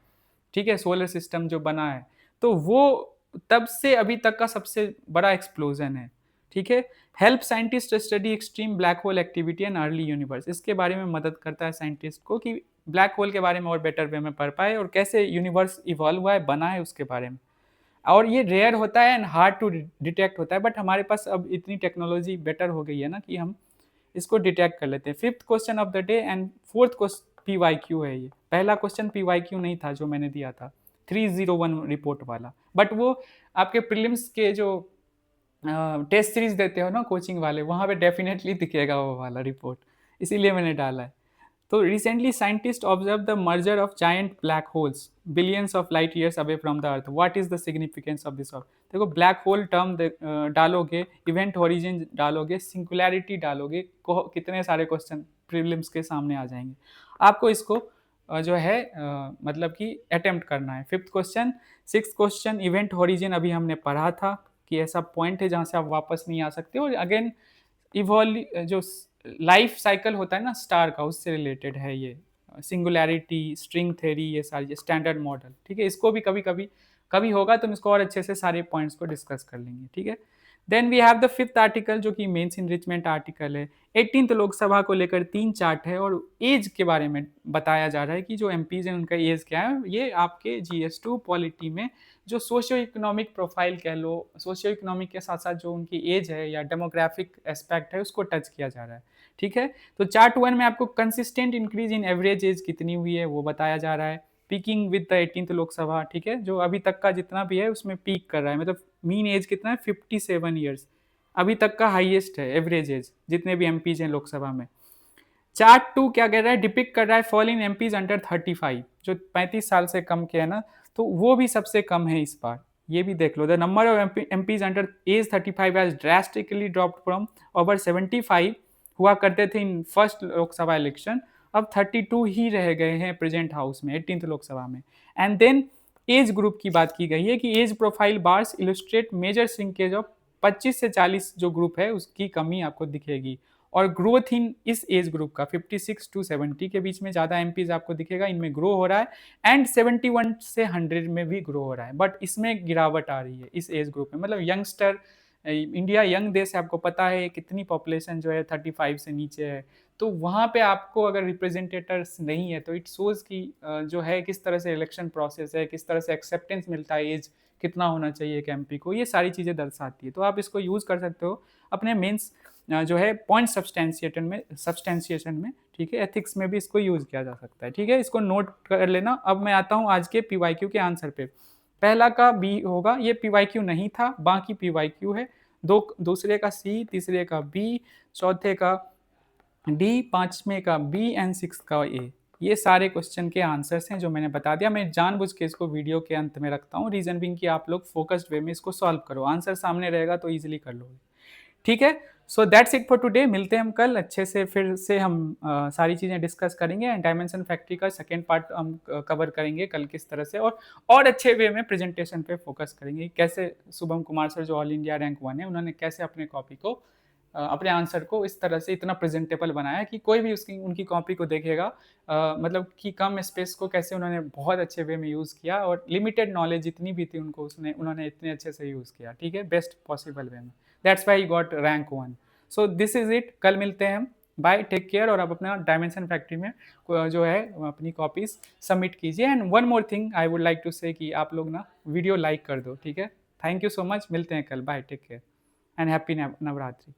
ठीक है, सोलर सिस्टम जो बना है, तो वो तब से अभी तक का सबसे बड़ा एक्सप्लोजन है, ठीक है। Help scientist study extreme black hole activity and early universe, इसके बारे में मदद करता है साइंटिस्ट को कि ब्लैक होल के बारे में और बेटर वे में पढ़ पाए और कैसे यूनिवर्स इवॉल्व हुआ है, बना है, उसके बारे में। और ये रेयर होता है एंड हार्ड टू डिटेक्ट होता है, बट हमारे पास अब इतनी टेक्नोलॉजी बेटर हो गई है ना कि हम इसको डिटेक्ट कर लेते हैं। Fifth question of the day and fourth question PYQ है, ये पहला क्वेश्चन PYQ नहीं था जो मैंने दिया था 301 रिपोर्ट वाला, बट वो आपके प्रीलिम्स के जो टेस्ट सीरीज देते हो ना कोचिंग वाले, वहाँ पे डेफिनेटली दिखेगा वो वाला रिपोर्ट, इसीलिए मैंने डाला है। तो recently scientist observe the merger of giant black holes billions of light years away from the earth, what is the significance of this? देखो ब्लैक होल टर्म डालोगे, इवेंट ओरिजिन डालोगे, सिंगुलैरिटी डालोगे, कितने सारे क्वेश्चन प्रीलिम्स के सामने आ जाएंगे। आपको इसको जो है मतलब कि अटेम्प्ट करना है। Fifth question, six question event origin अभी हमने पढ़ा था कि ऐसा पॉइंट है जहाँ से आप वापस नहीं आ सकते, और अगेन इवॉल्व जो लाइफ साइकिल होता है ना स्टार का, उससे रिलेटेड है ये, सिंगुलैरिटी, स्ट्रिंग थ्योरी, ये सारी स्टैंडर्ड मॉडल, ठीक है। इसको भी कभी कभी कभी होगा तो हम इसको और अच्छे से सारे पॉइंट्स को डिस्कस कर लेंगे, ठीक है। Then we have the fifth article जो कि मेंस इनरिचमेंट आर्टिकल है। 18th लोकसभा को लेकर 3 चार्ट है और एज के बारे में बताया जा रहा है कि जो एमपीज हैं उनका एज क्या है। ये आपके GS2 पॉलिटी में जो सोशियो इकोनॉमिक प्रोफाइल कह लो, सोशियो इकोनॉमिक के साथ साथ जो उनकी एज है या डेमोग्राफिक एस्पेक्ट है उसको टच किया जा रहा है, ठीक है। तो चार्ट 1 में आपको consistent increase in average age कितनी हुई है वो बताया जा रहा है, peeking with the 18th Lok Sabha, ठीक है, जो अभी तक का जितना भी है उसमें पीक कर रहा है, मतलब मीन एज कितना है 57 ईयर्स, अभी तक का हाईएस्ट है एवरेज एज जितने भी एमपीज हैं लोकसभा में। चार्ट 2 क्या कह रहा है, डिपिक्ट कर रहा है फॉल इन एमपीज अंडर 35, जो 35 साल से कम के है ना, तो वो भी सबसे कम है इस बार, ये भी देख लो। The number of MPs under age 35 has drastically dropped from over 75 हुआ करते थे इन फर्स्ट लोकसभा इलेक्शन, अब 32 ही रह गए हैं प्रेजेंट हाउस में 18th लोकसभा में। एंड देन एज ग्रुप की बात की गई है कि age profile bars illustrate major shrinkage of 25 से 40 जो ग्रुप है उसकी कमी आपको दिखेगी, और ग्रोथ इन इस एज ग्रुप का 56 टू 70 के बीच में ज़्यादा एमपीज आपको दिखेगा, इनमें ग्रो हो रहा है, एंड 71 से 100 में भी ग्रो हो रहा है, बट इसमें गिरावट आ रही है इस एज ग्रुप में। मतलब यंगस्टर, इंडिया यंग देश है, आपको पता है कितनी पॉपुलेशन जो है 35 से नीचे है, तो वहाँ पे आपको अगर रिप्रेजेंटेटर्स नहीं है तो इट शोज़ कि जो है किस तरह से इलेक्शन प्रोसेस है, किस तरह से एक्सेप्टेंस मिलता है, एज कितना होना चाहिए एक एमपी को, ये सारी चीज़ें दर्शाती है। तो आप इसको यूज़ कर सकते हो अपने मेंस जो है पॉइंट सब्सटेंशिएशन में, ठीक है। एथिक्स में भी इसको यूज़ किया जा सकता है, ठीक है, इसको नोट कर लेना। अब मैं आता हूँ आज के PYQ के आंसर पे। पहला का बी होगा, ये PYQ नहीं था, बाकी PYQ है। दूसरे का C, तीसरे का B, चौथे का D, पांचवें का B एंड सिक्स का A। ये सारे क्वेश्चन के आंसर्स हैं जो मैंने बता दिया। मैं जानबूझ के इसको वीडियो के अंत में रखता हूँ, रीजन बिंग कि आप लोग फोकस्ड वे में इसको सॉल्व करो, आंसर सामने रहेगा तो ईजिली कर लोगे, ठीक है। So that's it for today, मिलते हैं हम कल अच्छे से, फिर से हम सारी चीज़ें डिस्कस करेंगे एंड डायमेंशन फैक्ट्री का सेकंड पार्ट हम कवर करेंगे कल किस तरह से, और अच्छे वे में प्रेजेंटेशन पे फोकस करेंगे, कैसे शुभम कुमार सर जो ऑल इंडिया रैंक 1 है उन्होंने कैसे अपने कॉपी को अपने आंसर को इस तरह से इतना प्रेजेंटेबल बनाया कि कोई भी उसकी उनकी कॉपी को देखेगा, मतलब कि कम स्पेस को कैसे उन्होंने बहुत अच्छे वे में यूज़ किया, और लिमिटेड नॉलेज जितनी भी थी उनको उसने उन्होंने इतने अच्छे से यूज़ किया, ठीक है, बेस्ट पॉसिबल वे में। That's why he got rank 1। So this is it, कल मिलते हैं हम, बाय, टेक केयर, और आप अपना डायमेंशन फैक्ट्री में जो है अपनी कॉपीज़ सबमिट कीजिए। And one more thing I would like to say कि आप लोग ना वीडियो लाइक कर दो, ठीक है। थैंक यू सो मच, मिलते हैं कल, bye, take care and happy Navratri.